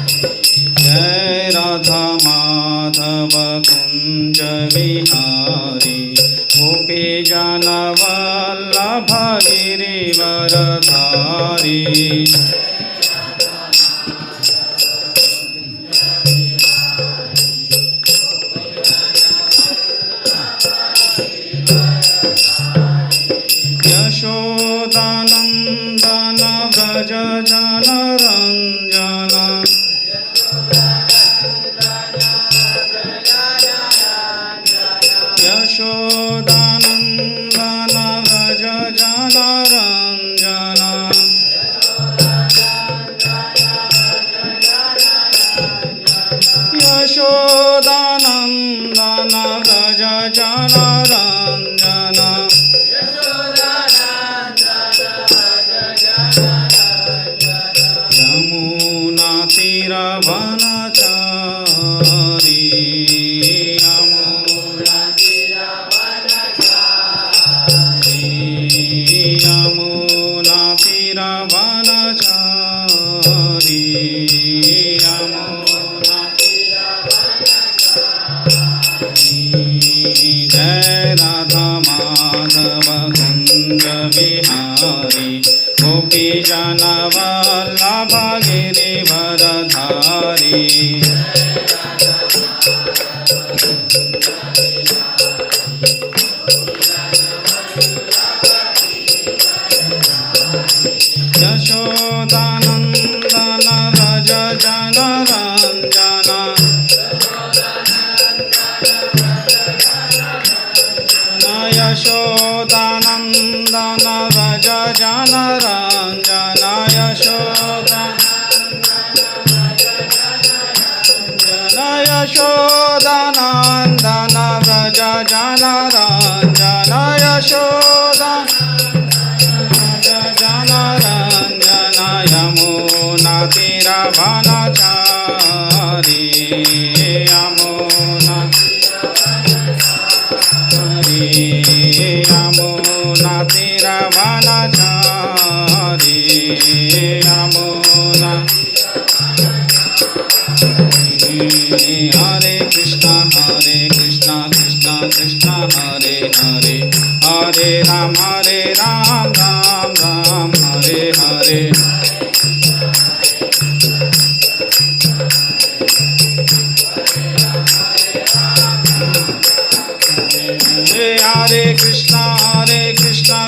जय राधा माधव कुंज विहारी गोपी जन वल्लभ गिरिवरधारी यशोदानंदन व्रज जन रंजन यशोदानंदन व्रज जन रंजन यशोदानंदन व्रज जन रंजन यमुना तीर वनचारी यमुना तीर वनचारी यमुना तीर वनचारी यमुना तीर वनचारी जय राधा माधव कुंज विहारी गोपी जन वल्लभ गिरिवरधारी यशोदानंदन व्रज जन रंजन यशोदानंदन व्रज जन रंजन यशोदानंदन व्रज जन रंजन जन रंजन यमुना तीर वनचारी यमुना यमुना तीर वनचारी यमुना हरे कृष्णा कृष्णा कृष्णा हरे हरे हरे राम राम राम हरे हरे हरे कृष्णा कृष्णा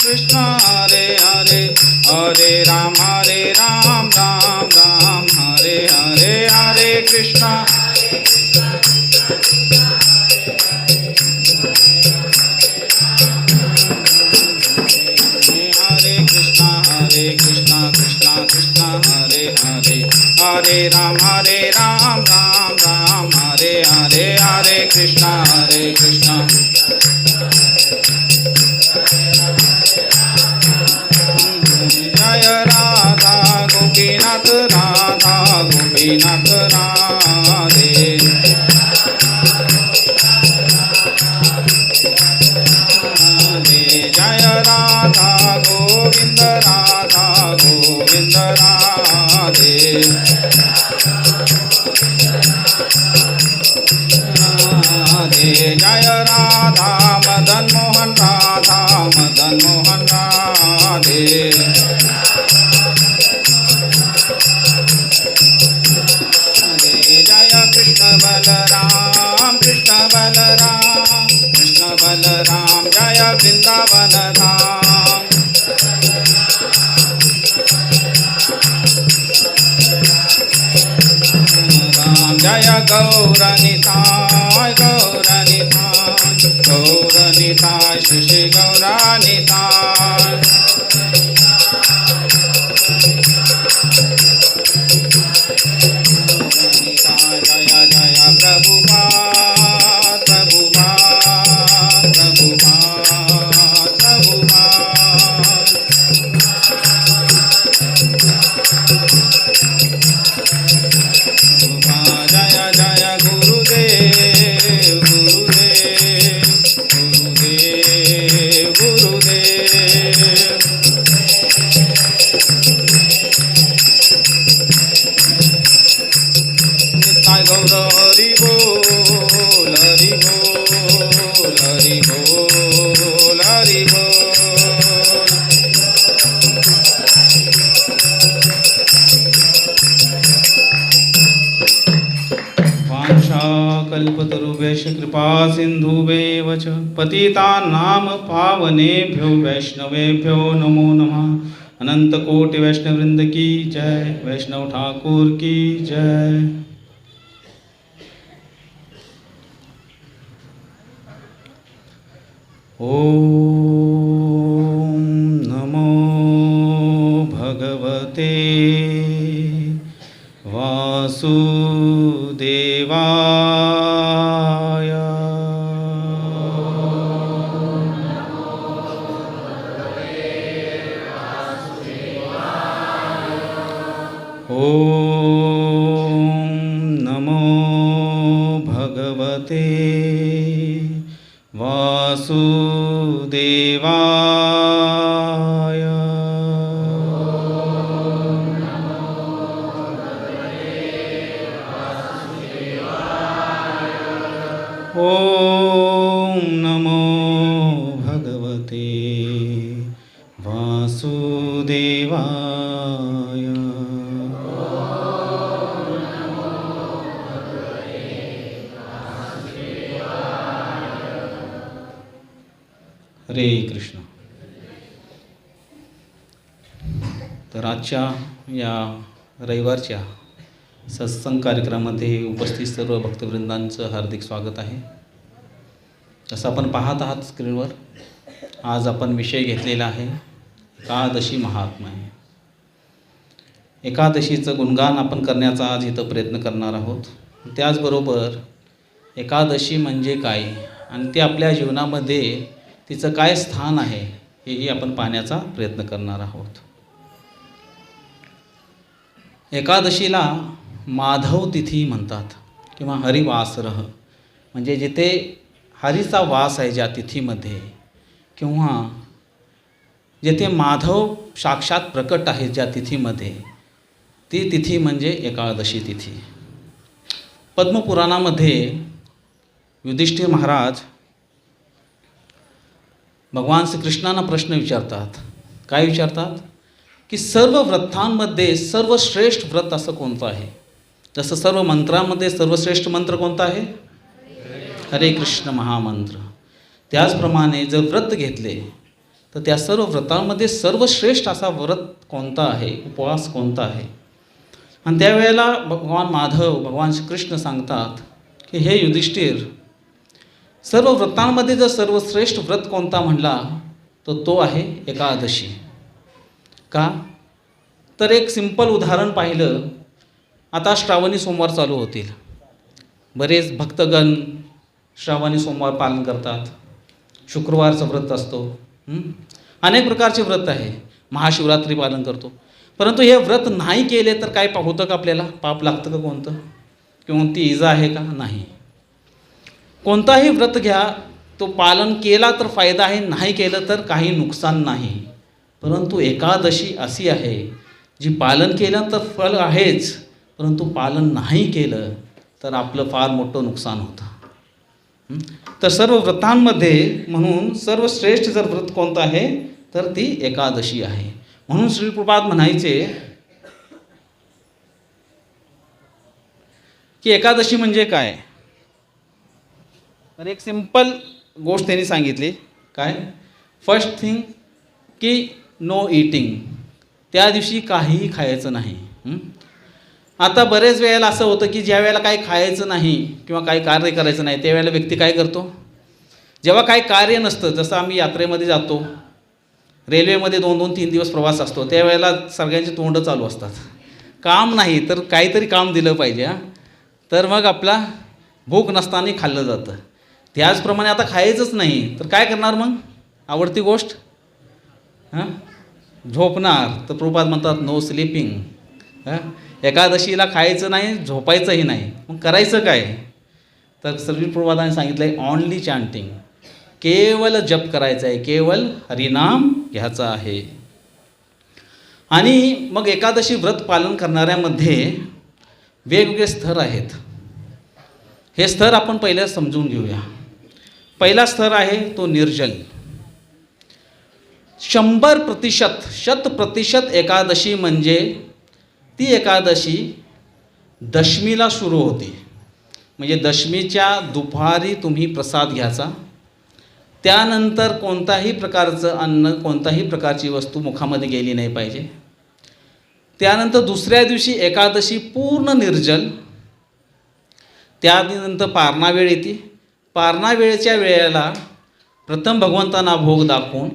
कृष्णा हरे हरे हरे राम राम राम हरे हरे हरे कृष्णा कृष्णा कृष्णा हरे हरे हरे राम राम हरे हरे हरे कृष्णा जय राधा गोपीनाथ राधे जय राधा गोविंद राधे जय राधा मदन मोहन राधे जय कृष्ण बलराम जय वृंदावन धाम राम जय गौरनिताय श्री गौरानिताय जय जय प्रभुपाद जय जय गुरुदेव साई गौर हरि बोल हरि बोल हरि बोल हरि बोल. वाञ्छाकल्पतरुभ्यश्च कृपा सिन्धुभ्येव च पतितानां पावनेभ्यो वैष्णवेभ्यो नमो नमः. अनंत कोटि वैष्णव वृंद की जय. वैष्णव ठाकुर की जय. ओम नमो भगवते वासुदेवाय. ओम नमो भगवते वासुदेवाय. ओम नमो भगवते वासुदेवाय. हरे कृष्ण. तर आजच्या या रविवारच्या सत्संग कार्यक्रमामध्ये उपस्थित सर्व भक्तवृंदांचं हार्दिक स्वागत आहे. जसं आपण पाहत आहात स्क्रीनवर, आज आपण विषय घेतलेला आहे एकादशी महात्म्य. एकादशीचं गुणगान आपण करण्याचा आज इथं प्रयत्न करणार आहोत. त्याचबरोबर एकादशी म्हणजे काय आणि ते आपल्या जीवनामध्ये तिचं काय स्थान आहे हेही आपण पाहण्याचा प्रयत्न करणार आहोत. एकादशीला माधव तिथी म्हणतात किंवा हरिवासरः, म्हणजे जिथे हरीचा वास आहे ज्या तिथीमध्ये, किंवा जिथे माधव साक्षात प्रकट आहे ज्या तिथीमध्ये, ती तिथी म्हणजे एकादशी तिथी. पद्मपुराणामध्ये युधिष्ठिर महाराज भगवान श्रीकृष्णांना प्रश्न विचारतात. काय विचारतात की सर्व व्रतांमध्ये सर्वश्रेष्ठ व्रत असं कोणतं आहे. जसं सर्व मंत्रामध्ये सर्वश्रेष्ठ मंत्र कोणता आहे, हरे कृष्ण महामंत्र. त्याचप्रमाणे जर व्रत घेतले तर त्या सर्व व्रतांमध्ये सर्वश्रेष्ठ असा व्रत कोणता आहे, उपवास कोणता आहे. आणि त्यावेळेला भगवान माधव भगवान श्रीकृष्ण सांगतात की हे युधिष्ठिर, सर्व व्रतांमध्ये जर सर्वश्रेष्ठ व्रत कोणता म्हणला तर तो आहे एकादशी. का तर एक सिंपल उदाहरण पाहिलं, आता श्रावणी सोमवार चालू होतील. बरेच भक्तगण श्रावणी सोमवार पालन करतात. शुक्रवारचं व्रत असतो, अनेक प्रकारचे व्रत आहे. महाशिवरात्री पालन करतो. परंतु हे व्रत नाही केले तर काय होतं का, आपल्याला पाप लागतं का कोणतं, कोणती इजा आहे का, नाही. कोणताही व्रत घ्या, तो पालन केला तर फायदा आहे, नाही केलं तर काही नुकसान नाही. परंतु एकादशी अशी आहे जी पालन केलं तर फळ आहेच, परंतु पालन नाही केलं तर आपलं फार मोठं नुकसान होतं. तर सर्व व्रतांमध्ये म्हणून सर्वश्रेष्ठ जर व्रत कोणतं आहे तर ती एकादशी आहे. म्हणून श्री प्रभुपाद म्हणायचे की एकादशी म्हणजे काय. तर एक सिंपल गोष्ट त्यांनी सांगितली. काय, फर्स्ट थिंग की नो ईटिंग, त्या दिवशी काहीही खायचं नाही. आता बरेच वेळेला असं होतं की ज्या वेळेला काही खायचं नाही किंवा काही कार्य करायचं नाही त्यावेळेला व्यक्ती काय करतो, जेव्हा काही कार्य नसतं, जसं आम्ही यात्रेमध्ये जातो, रेल्वेमध्ये 2-2-3 दिवस प्रवास असतो, त्यावेळेला सगळ्यांची तोंडं चालू असतात, काम नाही तर काहीतरी काम दिलं पाहिजे. तर मग आपला भूक नसताना खाल्लं जातं. त्याचप्रमाणे आता खायचंच नाही तर काय करणार मग, आवडती गोष्ट झोपणार. तर प्रभुपाद म्हणतात नो स्लीपिंग. एकादशीला खायचं नाही, झोपायचंही नाही. मग करायचं काय, तर श्री प्रभुपादांनी सांगितलं आहे ऑनली चॅन्टिंग, केवळ जप करायचं आहे, केवळ हरिनाम घ्यायचं आहे. आणि मग एकादशी व्रत पालन करणाऱ्यामध्ये वेगवेगळे स्तर आहेत. हे स्तर आपण पहिल्या समजून घेऊया. पहिला स्तर आहे तो निर्जल. 100% 100% एकादशी म्हणजे ती एकादशी दशमीला सुरू होते. म्हणजे दशमीच्या दुपारी तुम्ही प्रसाद घ्यायचा. त्यानंतर कोणताही प्रकारचं अन्न, कोणताही प्रकारची वस्तू मुखामध्ये गेली नाही पाहिजे. त्यानंतर दुसऱ्या दिवशी एकादशी पूर्ण निर्जल. त्यानंतर पारणा वेळ येते. पारणा वेळेच्या वेळेला प्रथम भगवंतांना भोग दाखवून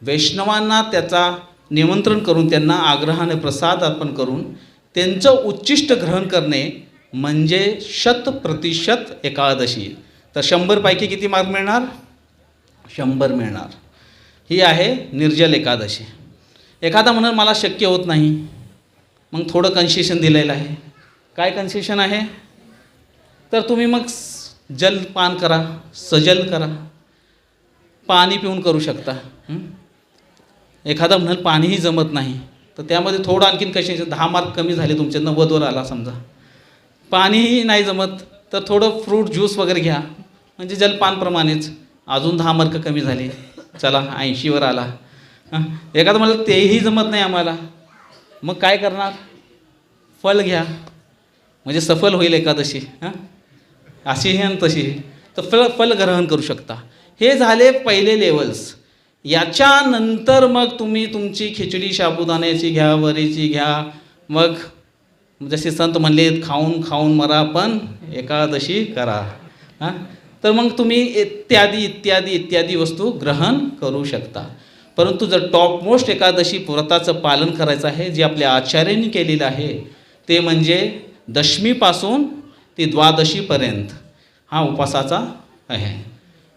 वैष्णवांना त्याचा निमंत्रण करून त्यांना आग्रहाने प्रसाद अर्पण करून त्यांचं उच्चिष्ट ग्रहण करणे म्हणजे 100% एकादशी. तर 100 पैकी किती मार्क मिळणार? 100 मिळणार. ही आहे निर्जल एकादशी. एखादा म्हणून मला शक्य होत नाही, मग थोडं कन्सेशन दिलेलं आहे. काय कन्सेशन आहे? तर तुम्ही मग जलपान करा, सजल करा, पाणी पिऊन करू शकता. एखादा म्हणाल पाणीही जमत नाही, तर त्यामध्ये थोडं आणखीन कन्सेशन, 10 मार्क कमी झाले तुमचे, 90वर आला समजा. पाणीही नाही जमत तर थोडं फ्रूट ज्यूस वगैरे घ्या, म्हणजे जलपानप्रमाणेच अजून 10 मार्क कमी झाले, चला 80वर आला. एखादं म्हणाल तेही जमत नाही आम्हाला, मग काय करणार? फल घ्या, म्हणजे सफल होईल एकादशी. अशीही आणि तशीही. तर फल ग्रहण करू शकता. हे झाले पहिले लेवल्स. याच्यानंतर मग तुम्ही तुमची खिचडी साबुदाण्याची घ्या, वरीची घ्या. मग जसे संत म्हणलेत, खाऊन खाऊन मरा पण एकादशी करा. तर मग तुम्ही इत्यादी इत्यादी इत्यादी वस्तू ग्रहण करू शकता. परंतु जर टॉपमोस्ट एकादशी व्रताचं पालन करायचं आहे, जे आपल्या आचार्यांनी केलेलं आहे, ते म्हणजे दशमीपासून ते द्वादशीपर्यंत हा उपवासाचा आहे.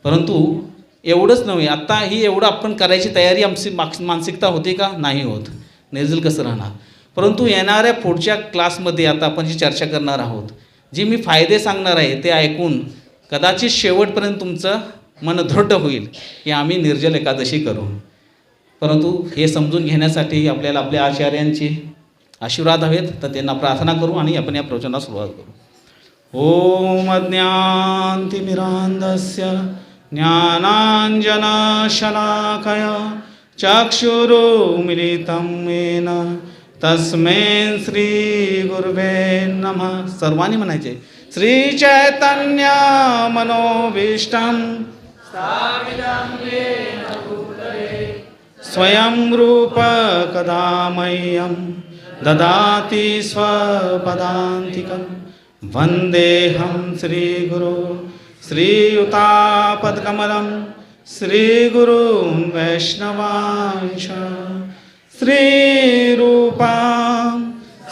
परंतु एवढंच नव्हे, आत्ता ही एवढं आपण करायची तयारी आमची मानसिकता होते का? नाही होत. निर्जल कसं राहणार? परंतु येणाऱ्या पुढच्या क्लासमध्ये आता आपण जी चर्चा करणार आहोत, जी मी फायदे सांगणार आहे, ते ऐकून कदाचित शेवटपर्यंत तुमचं मन दृढ होईल की आम्ही निर्जल एकादशी करू. परंतु हे समजून घेण्यासाठी आपल्याला आपल्या आचार्यांचे आशीर्वाद हवेत. तर त्यांना प्रार्थना करू आणि आपण या प्रवचनाला सुरुवात करू. ओम अज्ञानतिमिरान्धस्य ज्ञानाञ्जनशलाकया चक्षुरुन्मीलितं येन तस्मै श्रीगुरुवे नमः. सर्वांनी म्हणायचे. श्री चैतन्य मनोभीष्टं स्वयं रूप कदा मह्यं ददाति स्वपदान्तिकं. वन्देऽहं श्रीगुरो श्रीयुतापद्कमलं श्रीगुरून् वैष्णवांश. श्रीरूपां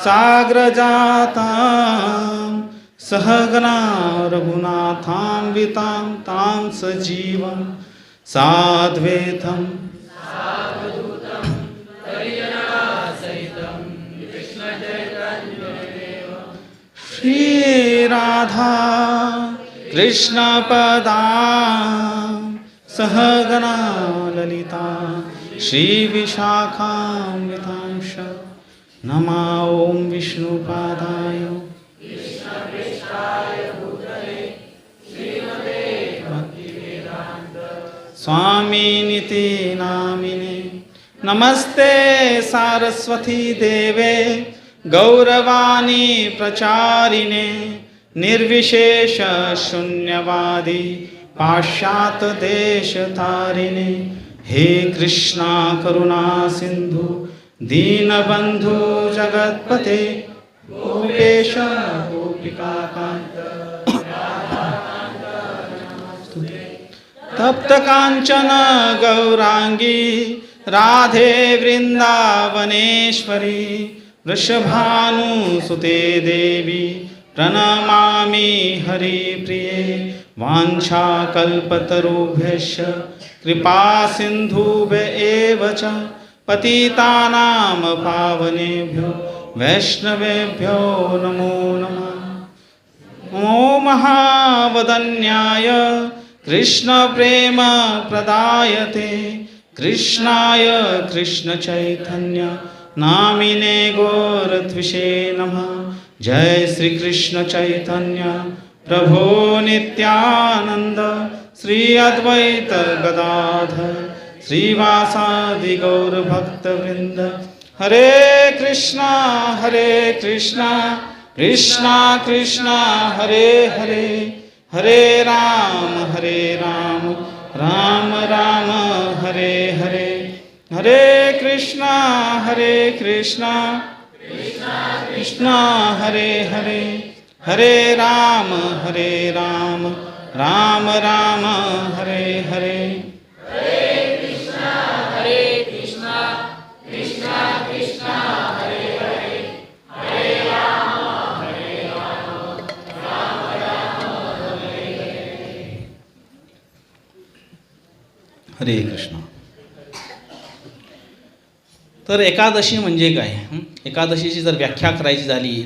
साग्रजातां सहगना रघुनाथान्वितां तां सजीवं साद्वैतं श्रीराधा कृष्णपदां सहगना ललिता श्रीविशाखान्वितांश. नमो ॐ विष्णुपादाय स्वामिनिति नामिने. नमस्ते सारस्वती देवे गौरवाणी प्रचारिणे निर्विशेष शून्यवादी पाश्चात्य देश तारिणे. हे कृष्णा करुणा सिंधु दीनबंधु जगत्पते गोपेश गोपिका कांत तप्त कांचन गौरांगी राधे वृंदावनेश्वरी. वृषभानुसुते देवी प्रणमामि हरिप्रिये. वाञ्छाकल्पतरुभ्यश्च कृपा सिन्धुभ्य एव च पतितानां पावनेभ्यो वैष्णवेभ्यो नमो नमः. नमो महावदन्याय कृष्णप्रेम प्रदायते कृष्णाय कृष्णचैतन्य नामिने गौरत्विषे नमः. जय श्री कृष्ण चैतन्य प्रभो नित्यानंद श्री अद्वैत गदाधर श्रीवासादि गौर भक्तवृंद। हरे कृष्णा कृष्णा कृष्णा हरे हरे, हरे राम राम राम हरे हरे। हरे कृष्णा कृष्णा कृष्णा हरे हरे, हरे राम राम राम हरे हरे। हरे कृष्ण। तर एकादशी म्हणजे काय? एकादशीची जर व्याख्या करायची झाली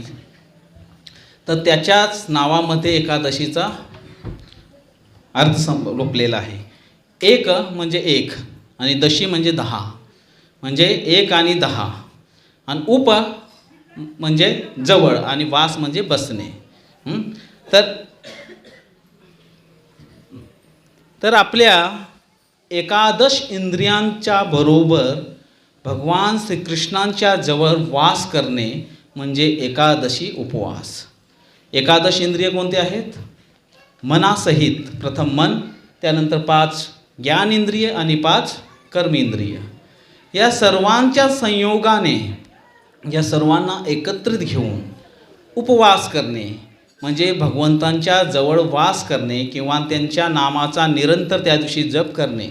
तर त्याच्याच नावामध्ये एकादशीचा अर्थ रोपलेला आहे. एक म्हणजे एक आणि दशी म्हणजे 10, म्हणजे 1 आणि 10, आणि उप म्हणजे जवळ आणि वास म्हणजे बसणे. तर आपल्या एकादश इंद्रियांच्या बरोबर भगवान श्रीकृष्णांच्या जवळ वास करणे म्हणजे एकादशी उपवास. एकादश इंद्रिय कोणते आहेत? मनासहित प्रथम मन, त्यानंतर 5 ज्ञानेंद्रिय आणि 5 कर्मेंद्रिय. या सर्वांच्या संयोगाने, या सर्वांना एकत्रित घेऊन उपवास करणे म्हणजे भगवंतांच्या जवळ वास करणे किंवा त्यांच्या नामाचा निरंतर त्या दिवशी जप करणे.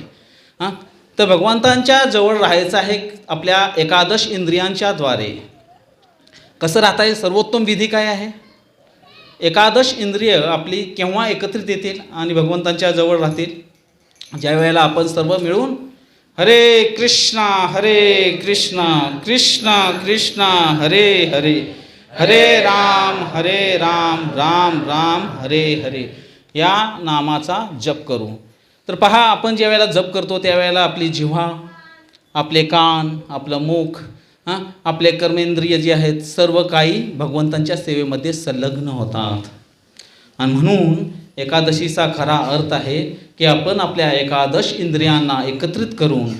तर भगवंतांच्या जवळ राहायचं आहे आपल्या एकादश इंद्रियांच्या द्वारे. कसं राहता येईल? सर्वोत्तम विधी काय आहे? एकादश इंद्रिय आपली केव्हा एकत्रित येतील आणि भगवंतांच्या जवळ राहतील? ज्या वेळेला आपण सर्व मिळून हरे कृष्णा कृष्णा कृष्णा हरे हरे, हरे राम राम हरे हरे या नामाचा जप करू. तर पहा, आपण ज्या वेळेला जप करतो त्यावेळेला आपली जिव्हा, आपले कान, आपलं मुख, आपले कर्मेंद्रिय जे आहेत सर्व काही भगवंतांच्या सेवेमध्ये संलग्न होतात. आणि म्हणून एकादशीचा खरा अर्थ आहे की आपण आपल्या एकादश इंद्रियांना एकत्रित करून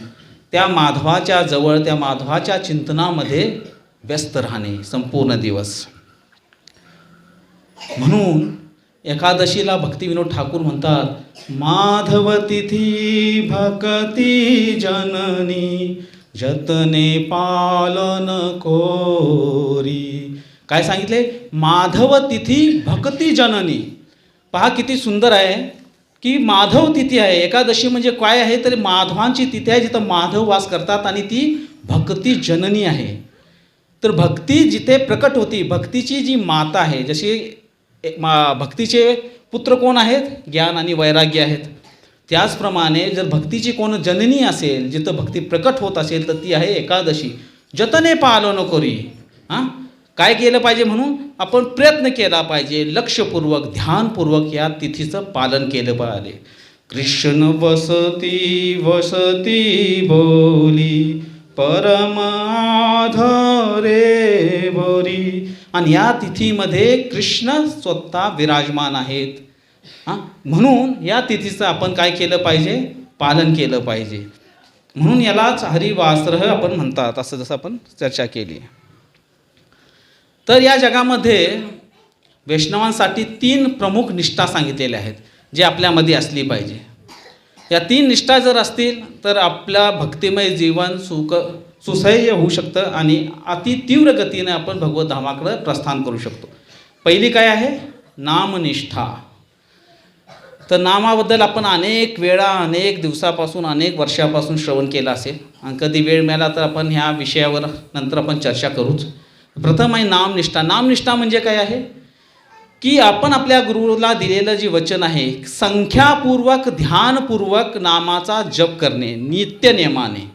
त्या माधवाच्या जवळ, त्या माधवाच्या चिंतनामध्ये व्यस्त राहणे संपूर्ण दिवस. म्हणून एकादशीला भक्तिविनोद ठाकूर म्हणतात, माधव तिथी भक्ती जननी जतने पालन कोरी. काय सांगितले? माधव तिथी भक्ती जननी. पहा किती सुंदर आहे की माधव तिथी आहे. एकादशी म्हणजे काय आहे? तर माधवांची तिथी आहे जिथं माधव वास करतात आणि ती भक्ती जननी आहे. तर भक्ती जिथे प्रकट होती, भक्तीची जी माता आहे, जशी भक्तीचे पुत्र कोण आहेत? ज्ञान आणि वैराग्य आहेत. त्याचप्रमाणे जर भक्तीची कोण जननी असेल, जिथं भक्ती प्रकट होत असेल, तर ती आहे एकादशी. जतने पालन करी. काय केलं पाहिजे? म्हणून आपण प्रयत्न केला पाहिजे, लक्षपूर्वक ध्यानपूर्वक या तिथीचं पालन केलं पाहिजे. कृष्ण वसती वसती बोली परम आधरे बोरी. आणि या तिथीमध्ये कृष्ण स्वतः विराजमान आहेत. म्हणून या तिथीचं आपण काय केलं पाहिजे? पालन केलं पाहिजे. म्हणून यालाच हरिवासरह आपण म्हणतात, असं जसं आपण चर्चा केली. तर या जगामध्ये वैष्णवांसाठी 3 प्रमुख निष्ठा सांगितलेल्या आहेत, जे आपल्यामध्ये असली पाहिजे. या 3 निष्ठा जर असतील तर आपल्या भक्तिमय जीवन सुसह्य होऊ शकतं आणि अति तीव्र गतीने आपण भगवत धामाकडे प्रस्थान करू शकतो. पहिली काय आहे? नामनिष्ठा. तर नामाबद्दल आपण अनेक वेळा, अनेक दिवसापासून, अनेक वर्षापासून श्रवण केलं असेल आणि कधी वेळ मिळाला तर आपण ह्या विषयावर नंतर आपण चर्चा करूच. प्रथम आहे नामनिष्ठा. नामनिष्ठा म्हणजे काय आहे? की आपण आपल्या गुरुला दिलेलं जे वचन आहे, संख्यापूर्वक ध्यानपूर्वक नामाचा जप करणे नित्य नियमाने.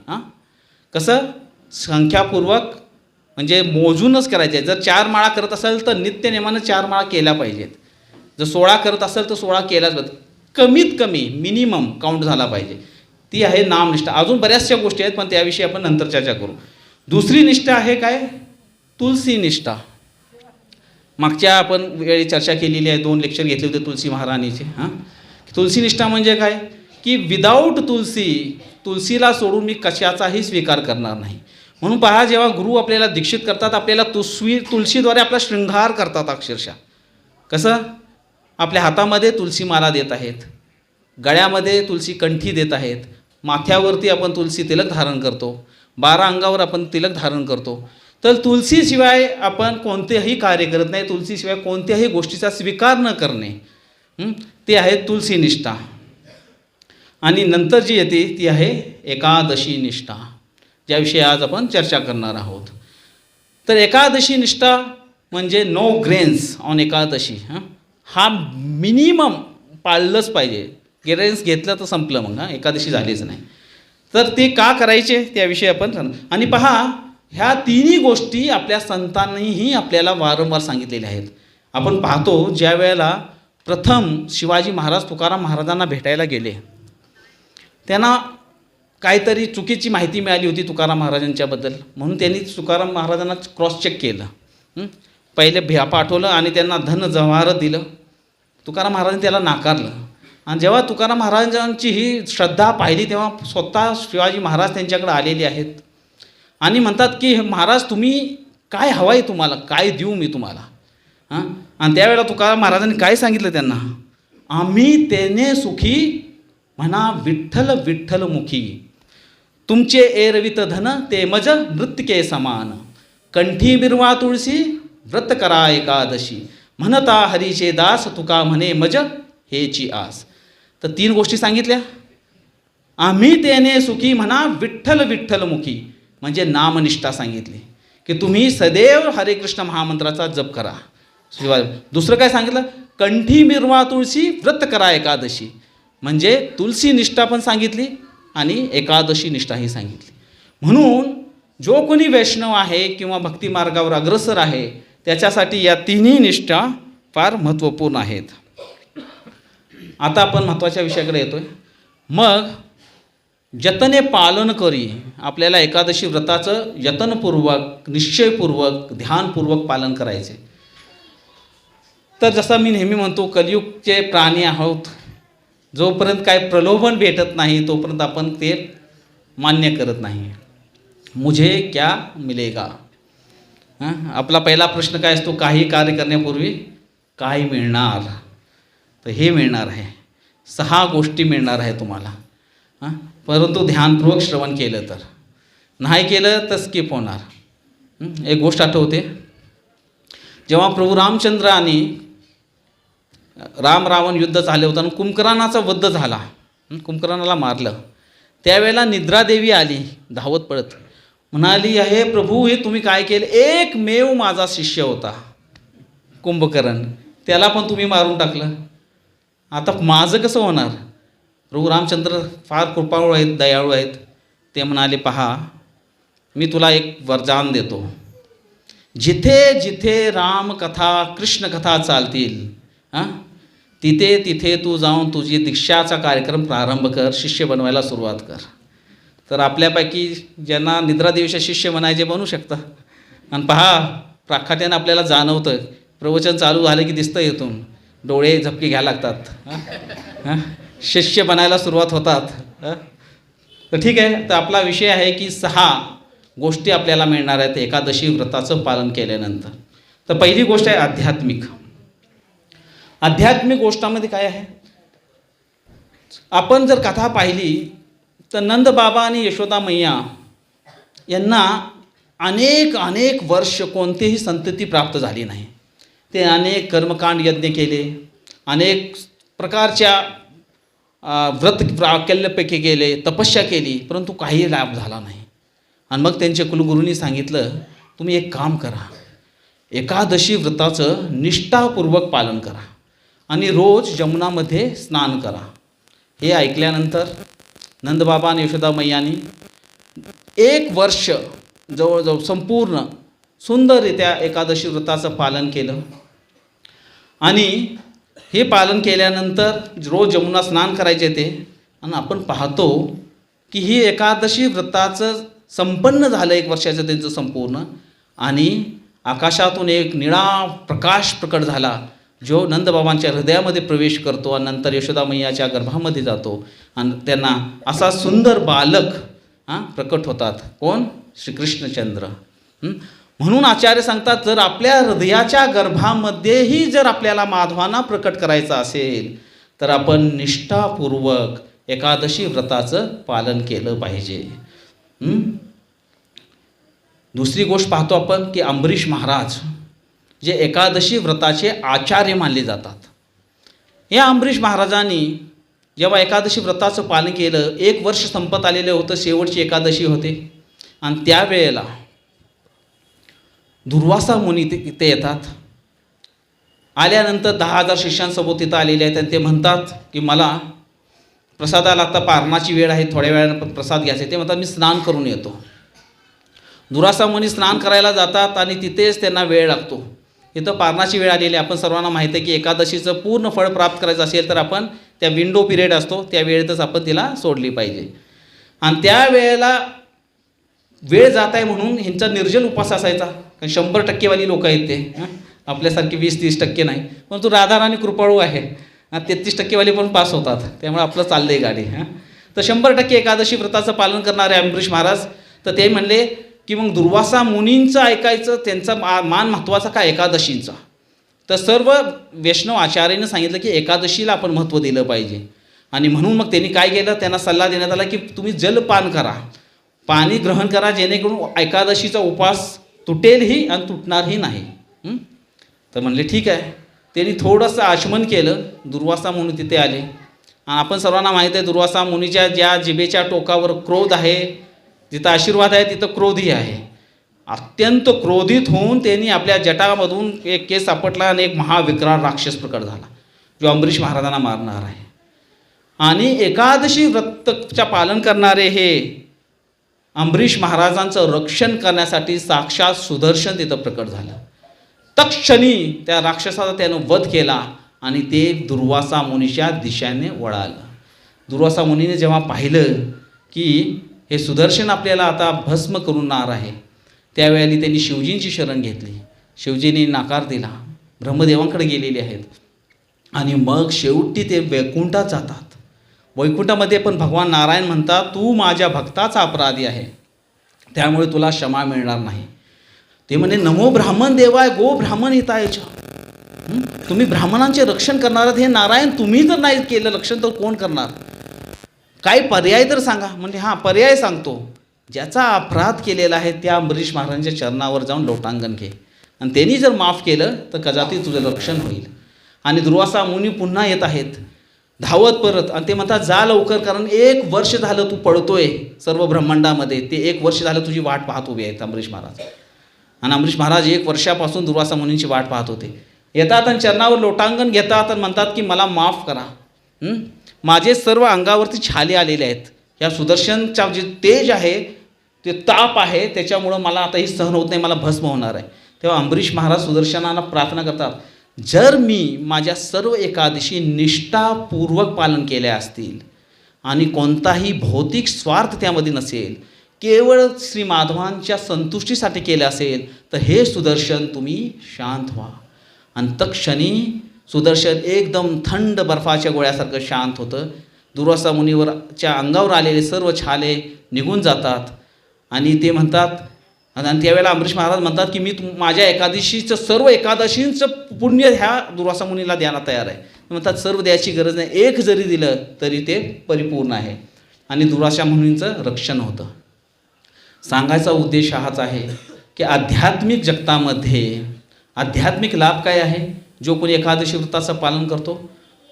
कसं? संख्यापूर्वक म्हणजे मोजूनच करायचे आहे. जर 4 माळा करत असेल तर नित्य नियमानं 4 माळा केल्या पाहिजेत. जर 16 करत असेल तर 16 केल्याच पाहिजे. कमीत कमी मिनिमम काउंट झाला पाहिजे. ती आहे नामनिष्ठा. अजून बऱ्याचशा गोष्टी आहेत पण त्याविषयी आपण नंतर चर्चा करू. दुसरी निष्ठा आहे काय? तुलसी निष्ठा. मागच्या आपण वेळी चर्चा केलेली आहे, 2 लेक्चर घेतले होते तुलसी महाराणीचे. तुलसी निष्ठा म्हणजे काय की विदाऊट तुलसीला सोडून मी कशाचाही स्वीकार करणार नाही. म्हणून पहा, जेव्हा गुरु आपल्याला दीक्षित करतात, आपल्याला तुलसीद्वारे आपला शृंगार करतात. अक्षरशः कसं, आपल्या हातामध्ये तुलसी माला देत आहेत, गळ्यामध्ये तुलसी कंठी देत आहेत, माथ्यावरती आपण तुलसी तिलक धारण करतो, 12 अंगावर आपण तिलक धारण करतो. तर तुलसीशिवाय आपण कोणतेही कार्य करत नाही. तुलसीशिवाय कोणत्याही गोष्टीचा स्वीकार न करणे, ते आहे तुलसी निष्ठा. आणि नंतर जी येते ती आहे एकादशी निष्ठा, ज्याविषयी आज आपण चर्चा करणार आहोत. तर एकादशी निष्ठा म्हणजे नो ग्रेन्स ऑन एकादशी. हा मिनिमम पाळलंच पाहिजे. ग्रेन्स घेतलं तर संपलं, मग एकादशी झालीच नाही. तर ते का करायचे त्याविषयी आपण. आणि पहा, ह्या तिन्ही गोष्टी आपल्या संतांनीही आपल्याला वारंवार सांगितलेल्या आहेत. आपण पाहतो, ज्या वेळेला प्रथम शिवाजी महाराज तुकाराम महाराजांना भेटायला गेले, त्यांना काहीतरी चुकीची माहिती मिळाली होती तुकाराम महाराजांच्याबद्दल. म्हणून त्यांनी तुकाराम महाराजांना क्रॉस चेक केलं. पहिले पाठवलं आणि त्यांना धन जवाहर दिलं. तुकाराम महाराजांनी त्याला नाकारलं. आणि जेव्हा तुकाराम महाराजांची ही श्रद्धा पाहिली, तेव्हा स्वतः शिवाजी महाराज त्यांच्याकडे आलेले आहेत आणि म्हणतात की महाराज, तुम्ही काय हवं आहे, तुम्हाला काय देऊ मी तुम्हाला. आणि त्यावेळेला तुकाराम महाराजांनी काय सांगितलं त्यांना, आम्ही तेने सुखी म्हणा विठ्ठल विठ्ठल मुखी, तुमचे एरवित धन ते मज नृत्य समान, कंठी बिरवा तुळशी व्रत करा एकादशी, म्हणता हरीचे दास तुका म्हणे मज हेची आस. तर 3 गोष्टी सांगितल्या. आम्ही तेने सुखी म्हणा विठ्ठल विठ्ठल मुखी म्हणजे नामनिष्ठा सांगितली की तुम्ही सदैव हरे कृष्ण महामंत्राचा जप करा. दुसरं काय सांगितलं, कंठी बिरवा तुळशी व्रत करा एकादशी म्हणजे तुलसी निष्ठा पण सांगितली आणि एकादशी निष्ठाही सांगितली. म्हणून जो कोणी वैष्णव आहे किंवा भक्ती मार्गावर अग्रसर आहे, त्याच्यासाठी या तिन्ही निष्ठा फार महत्त्वपूर्ण आहेत. आता आपण महत्त्वाच्या विषयाकडे येतोय. मग जतने पालन करी, आपल्याला एकादशी व्रताचं यत्नपूर्वक, निश्चयपूर्वक, ध्यानपूर्वक पालन करायचे. तर जसं मी नेहमी म्हणतो, कलियुगचे प्राणी आहोत. जोपर्यंत काय प्रलोभन भेटत नाही तोपर्यंत आपण ते मान्य करत नाही. मुझे क्या मिलेगा. आपला पहिला प्रश्न काय असतो, काही कार्य करण्यापूर्वी काय मिळणार. तर हे मिळणार आहे, 6 गोष्टी मिळणार आहे तुम्हाला. परंतु ध्यानपूर्वक श्रवण केलं तर. नाही केलं तर स्किप होणार. एक गोष्ट आठवते, जेव्हा प्रभू रामचंद्र आणि राम रावण युद्ध झाले होतं आणि कुंभकर्णाचा वध झाला, कुंभकर्णाला मारलं, त्यावेळेला निद्रादेवी आली धावत पडत, म्हणाली, हे प्रभू, हे तुम्ही काय केलं. एकमेव माझा शिष्य होता कुंभकर्ण, त्याला पण तुम्ही मारून टाकलं. आता माझं कसं होणार. प्रभू रामचंद्र फार कृपाळू आहेत, दयाळू आहेत. ते म्हणाले, पहा, मी तुला एक वरदान देतो. जिथे जिथे रामकथा कृष्णकथा चालतील, तिथे तिथे तू जाऊन तुझी दीक्षाचा कार्यक्रम प्रारंभ कर, शिष्य बनवायला सुरुवात कर. तर आपल्यापैकी ज्यांना निद्रादेवीचे शिष्य बनायचे बनू शकतं. आणि पहा, प्राख्यात्यानं आपल्याला जाणवतं, प्रवचन चालू झालं की दिसतं येतून, डोळे झपके घ्यायला लागतात, शिष्य बनायला सुरुवात होतात. तर ठीक आहे. तर आपला विषय आहे की 6 गोष्टी आपल्याला मिळणार आहेत एकादशी व्रताचं पालन केल्यानंतर. तर पहिली गोष्ट आहे आध्यात्मिक. आध्यात्मिक गोष्टामध्ये काय आहे, आपण जर कथा पाहिली तर नंदबाबा आणि यशोदा मैया यांना अनेक अनेक वर्ष कोणतेही संतती प्राप्त झाली नाही. ते अनेक कर्मकांड यज्ञ केले, अनेक प्रकारच्या व्रत प्राकल्यपैकी केले, तपस्या केली, परंतु काही लाभ झाला नाही. आणि मग त्यांच्या कुलगुरूंनी सांगितलं, तुम्ही एक काम करा, एकादशी व्रताचं निष्ठापूर्वक पालन करा आणि रोज जमुनामध्ये स्नान करा. हे ऐकल्यानंतर नंदबाबा आणि यशोदा मैयांनी 1 वर्ष जवळजवळ संपूर्ण सुंदररित्या एकादशी व्रताचं पालन केलं. आणि हे पालन केल्यानंतर रोज जमुना स्नान करायचे ते. आणि आपण पाहतो की ही एकादशी व्रताचं संपन्न झालं 1 वर्षाचं त्यांचं संपूर्ण. आणि आकाशातून एक निळा प्रकाश प्रकट झाला, जो नंदबाबांच्या हृदयामध्ये प्रवेश करतो आणि नंतर यशोदा मैयाच्या गर्भामध्ये जातो आणि त्यांना असा सुंदर बालक प्रकट होतात. कोण? श्रीकृष्णचंद्र. म्हणून आचार्य सांगतात, जर आपल्या हृदयाच्या गर्भामध्येही जर आपल्याला माधवांना प्रकट करायचं असेल तर आपण निष्ठापूर्वक एकादशी व्रताचं पालन केलं पाहिजे. दुसरी गोष्ट पाहतो आपण की अंबरीश महाराज जे एकादशी व्रताचे आचार्य मानले जातात. या अंबरीश महाराजांनी जेव्हा एकादशी व्रताचं पालन केलं, 1 वर्ष संपत आलेलं होतं, शेवटची एकादशी होते आणि त्यावेळेला दुर्वासा मुनी तिथे येतात. आल्यानंतर 10,000 शिष्यांसोबत तिथं आलेले आहेत आणि ते म्हणतात की मला प्रसादाला आता पारणाची वेळ आहे, थोड्या वेळानं प्रसाद घ्यायचा. ते म्हणतात मी स्नान करून येतो. दुर्वासा मुनी स्नान करायला जातात आणि तिथेच त्यांना वेळ लागतो. इथं पारणाची वेळ आलेली आहे. आपण सर्वांना माहिती आहे की एकादशीचं पूर्ण फळ प्राप्त करायचं असेल तर आपण त्या विंडो पिरियड असतो त्या वेळेतच आपण तिला सोडली पाहिजे. आणि त्या वेळेला वेळ जात आहे म्हणून ह्यांचा निर्जल उपवास असायचा. कारण 100% लोक आहेत ते, आपल्यासारखी 20-30% नाही. परंतु राधाराणी कृपाळू आहे, 33% पण पास होतात. त्यामुळे आपलं चाललं आहे गाडी. तर 100% एकादशी व्रताचं पालन करणारे अंबरीश महाराज, तर ते म्हणले की मग दुर्वासा मुनींचं ऐकायचं, त्यांचा मान महत्त्वाचा का एकादशींचा. तर सर्व वैष्णव आचार्याने सांगितलं की एकादशीला आपण महत्त्व दिलं पाहिजे. आणि म्हणून मग त्यांनी काय केलं, त्यांना सल्ला देण्यात आला की तुम्ही जलपान करा, पाणी ग्रहण करा, जेणेकरून एकादशीचा उपवास तुटेलही आणि तुटणारही नाही. तर म्हणले ठीक आहे. त्यांनी थोडंसं आचमन केलं. दुर्वासा मुनी तिथे आले. आपण सर्वांना माहीत आहे दुर्वासा मुनीच्या ज्या जिभेच्या टोकावर क्रोध आहे, जिथं आशीर्वाद आहे तिथं क्रोधही आहे. अत्यंत क्रोधित होऊन त्यांनी आपल्या जटामधून एक केस सापटला आणि एक महाविक्राळ राक्षस प्रकट झाला, जो अंबरीश महाराजांना मारणार आहे. आणि एकादशी व्रतच्या पालन करणारे हे अंबरीश महाराजांचं रक्षण करण्यासाठी साक्षात सुदर्शन तिथं प्रकट झालं. तत्क्षणी त्या राक्षसाचा त्यानं वध केला आणि ते दुर्वासा मुनीच्या दिशेने वळालं. दुर्वासा मुनीने जेव्हा पाहिलं की हे सुदर्शन आपल्याला आता भस्म करूनणार आहे, त्यावेळी त्यांनी शिवजींची शरण घेतली. शिवजींनी नकार दिला, ब्रह्मदेवांकडे गेलेले आहेत. आणि मग शेवटी ते वैकुंठात जातात. वैकुंठामध्ये पण भगवान नारायण म्हणतात, तू माझ्या भक्ताचा अपराधी आहे, त्यामुळे तुला क्षमा मिळणार नाही. ते म्हणे नमो ब्राह्मण देवाय गो ब्राह्मण हितायच्या. तुम्ही ब्राह्मणांचे रक्षण करणार हे नारायण, तुम्ही जर नाही केलं रक्षण तर कोण करणार? काही पर्याय तर सांगा. म्हणजे हां पर्याय सांगतो, ज्याचा अपराध केलेला आहे त्या अंबरीश महाराजांच्या चरणावर जाऊन लोटांगण घे आणि त्यांनी जर माफ केलं तर कदाचित तुझं रक्षण होईल. आणि दुर्वासा मुनी पुन्हा येत आहेत धावत परत आणि ते म्हणतात जा लवकर, कारण 1 वर्ष झालं तू पळतोय सर्व ब्रह्मांडामध्ये, ते 1 वर्ष झालं तुझी वाट पाहत उभी आहेत अंबरीश महाराज. आणि अंबरीश महाराज 1 वर्षापासून दुर्वासा मुनींची वाट पाहत होते. येतात आणि चरणावर लोटांगण घेतात आणि म्हणतात की मला माफ करा, माझे सर्व अंगावरती छाले आलेले आहेत, या सुदर्शनचा जे तेज आहे ते ताप आहे त्याच्यामुळं मला आता ही सहन होत नाही, मला भस्म होणार आहे. तेव्हा अंबरीश महाराज सुदर्शनाला प्रार्थना करतात, जर मी माझ्या सर्व एकादशी निष्ठापूर्वक पालन केल्या असतील आणि कोणताही भौतिक स्वार्थ त्यामध्ये नसेल, केवळ श्री माधवांच्या संतुष्टीसाठी केलं असेल तर हे सुदर्शन तुम्ही शांत व्हा. आणि तत्क्षणी सुदर्शन एकदम थंड बर्फाच्या गोळ्यासारखं शांत होतं. दुर्वासा मुनीवरच्या अंगावर आलेले सर्व छाले निघून जातात. आणि ते म्हणतात, आणि त्यावेळेला अंबरीश महाराज म्हणतात की मी माझ्या एकादशीचं सर्व एकादशींचं पुण्य ह्या दुर्वासा मुनीला द्यायला तयार आहे. म्हणतात सर्व द्यायची गरज नाही, 1 जरी दिलं तरी ते परिपूर्ण आहे. आणि दुर्वासा मुनींचं रक्षण होतं. सांगायचा उद्देश हाच आहे की आध्यात्मिक जगतामध्ये आध्यात्मिक लाभ काय आहे? जो कोणी एकादशी व्रताचं पालन करतो,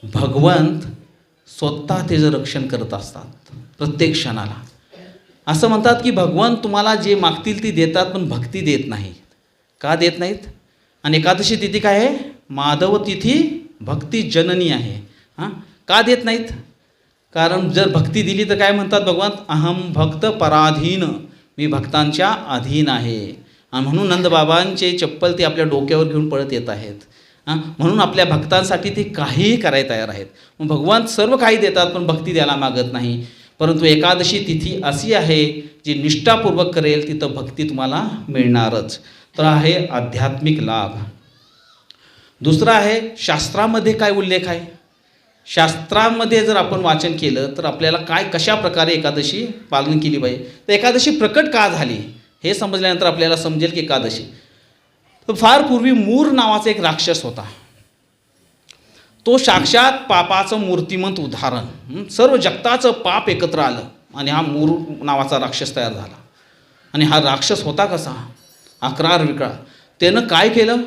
भगवंत स्वतः त्याचं रक्षण करत असतात प्रत्येक क्षणाला. असं म्हणतात की भगवंत तुम्हाला जे मागतील ती देतात, पण भक्ती देत नाहीत. का देत नाहीत? आणि एकादशी तिथी काय आहे? माधव तिथी भक्ती जननी आहे. का देत नाहीत? कारण जर भक्ती दिली तर काय म्हणतात भगवंत, अहम भक्त पराधीन, मी भक्तांच्या अधीन आहे. आणि म्हणून नंदबाबांचे चप्पल ते आपल्या डोक्यावर घेऊन पळत येत आहेत. म्हणून आपल्या भक्तांसाठी ते काहीही करायला तयार आहेत. मग भगवान सर्व काही देतात पण भक्ती द्यायला मागत नाही. परंतु एकादशी तिथी अशी आहे जी निष्ठापूर्वक करेल तिथं भक्ती तुम्हाला मिळणारच. तर आहे आध्यात्मिक लाभ. दुसरा आहे शास्त्रामध्ये काय उल्लेख आहे. शास्त्रामध्ये जर आपण वाचन केलं तर आपल्याला काय कशा प्रकारे एकादशी पालन केली पाहिजे, तर एकादशी प्रकट का झाली हे समजल्यानंतर आपल्याला समजेल की एकादशी फार पूर्वी मूर नावाचा एक राक्षस होता. तो साक्षात पापाचं मूर्तिमंत उदाहरण, सर्व जगताचं पाप एकत्र आलं आणि हा मूर नावाचा राक्षस तयार झाला. आणि हा राक्षस होता कसा, अक्रार विक्रार. त्यानं काय केलं,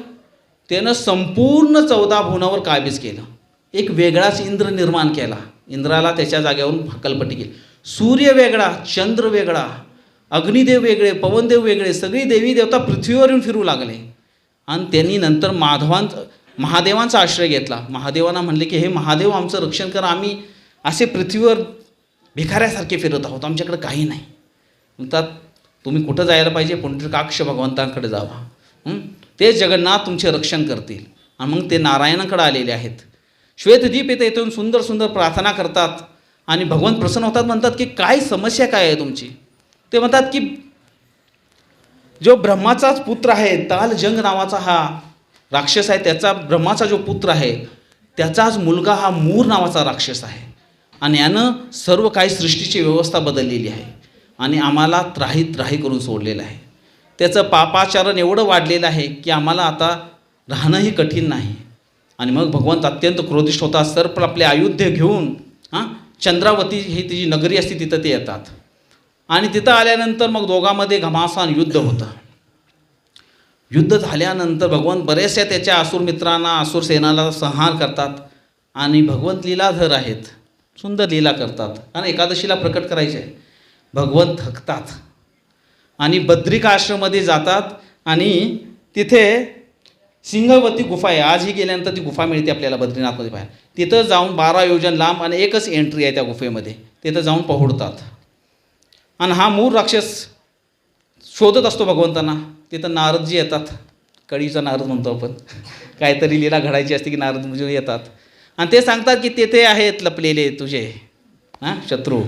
त्यानं संपूर्ण 14 भुवनावर काबीज केलं. एक वेगळाच इंद्र निर्माण केला. इंद्राला त्याच्या जागेवरून हकलपट्टी केली. सूर्य वेगळा, चंद्र वेगळा, अग्निदेव वेगळे, पवनदेव वेगळे, सगळी देवी देवता पृथ्वीवर येऊन फिरू लागले. आणि त्यांनी नंतर महादेवांचा आश्रय घेतला. महादेवांना म्हणले की हे महादेव आमचं रक्षण करा, आम्ही असे पृथ्वीवर भिकाऱ्यासारखे फिरत आहोत, आमच्याकडे काही नाही. म्हणतात तुम्ही कुठं जायला पाहिजे, पुंडरीकाक्ष भगवंतांकडे जावा, ते जगन्नाथ तुमचे रक्षण करतील. आणि मग ते नारायणाकडे आलेले आहेत. श्वेतदीप येथे येथून सुंदर सुंदर प्रार्थना करतात आणि भगवंत प्रसन्न होतात. म्हणतात की काय समस्या काय आहे तुमची. ते म्हणतात की जो ब्रह्माचाच पुत्र आहे, तालजंग नावाचा हा राक्षस आहे, त्याचा ब्रह्माचा जो पुत्र आहे त्याचाच मुलगा हा मूर नावाचा राक्षस आहे. आणि यानं सर्व काही सृष्टीची व्यवस्था बदललेली आहे आणि आम्हाला त्राही करून सोडलेलं आहे. त्याचं पापाचरण एवढं वाढलेलं आहे की आम्हाला आता राहणंही कठीण नाही. आणि मग भगवंत अत्यंत क्रोधिष्ठ होतात. सर्प आपले आयुध्य घेऊन चंद्रावती ही तिची नगरी असते तिथं ते येतात. आणि तिथं आल्यानंतर मग दोघांमध्ये घमासान युद्ध होतं. युद्ध झाल्यानंतर भगवंत बरेचशा त्याच्या असुर मित्रांना, असुर सेनाला संहार करतात. आणि भगवंत लीलाधर आहेत, सुंदर लीला करतात. आणि एकादशीला प्रकट करायचे आहे. भगवंत थकतात आणि बद्रिका आश्रममध्ये जातात. आणि तिथे सिंहवती गुफा आहे, आजही गेल्यानंतर ती गुफा मिळते आपल्याला बद्रीनाथमध्ये पाहायला. तिथं जाऊन 12 योजन लांब आणि एकच एंट्री आहे त्या गुफेमध्ये. तिथं जाऊन पहुडतात. आणि हा मूर राक्षस शोधत असतो भगवंतांना. तिथं नारदजी येतात, कळीचा नारद म्हणतो आपण, काहीतरी लीला घडायची असते की नारद म्हणजे येतात. आणि ते सांगतात की तेथे आहेत लपलेले तुझे शत्रू.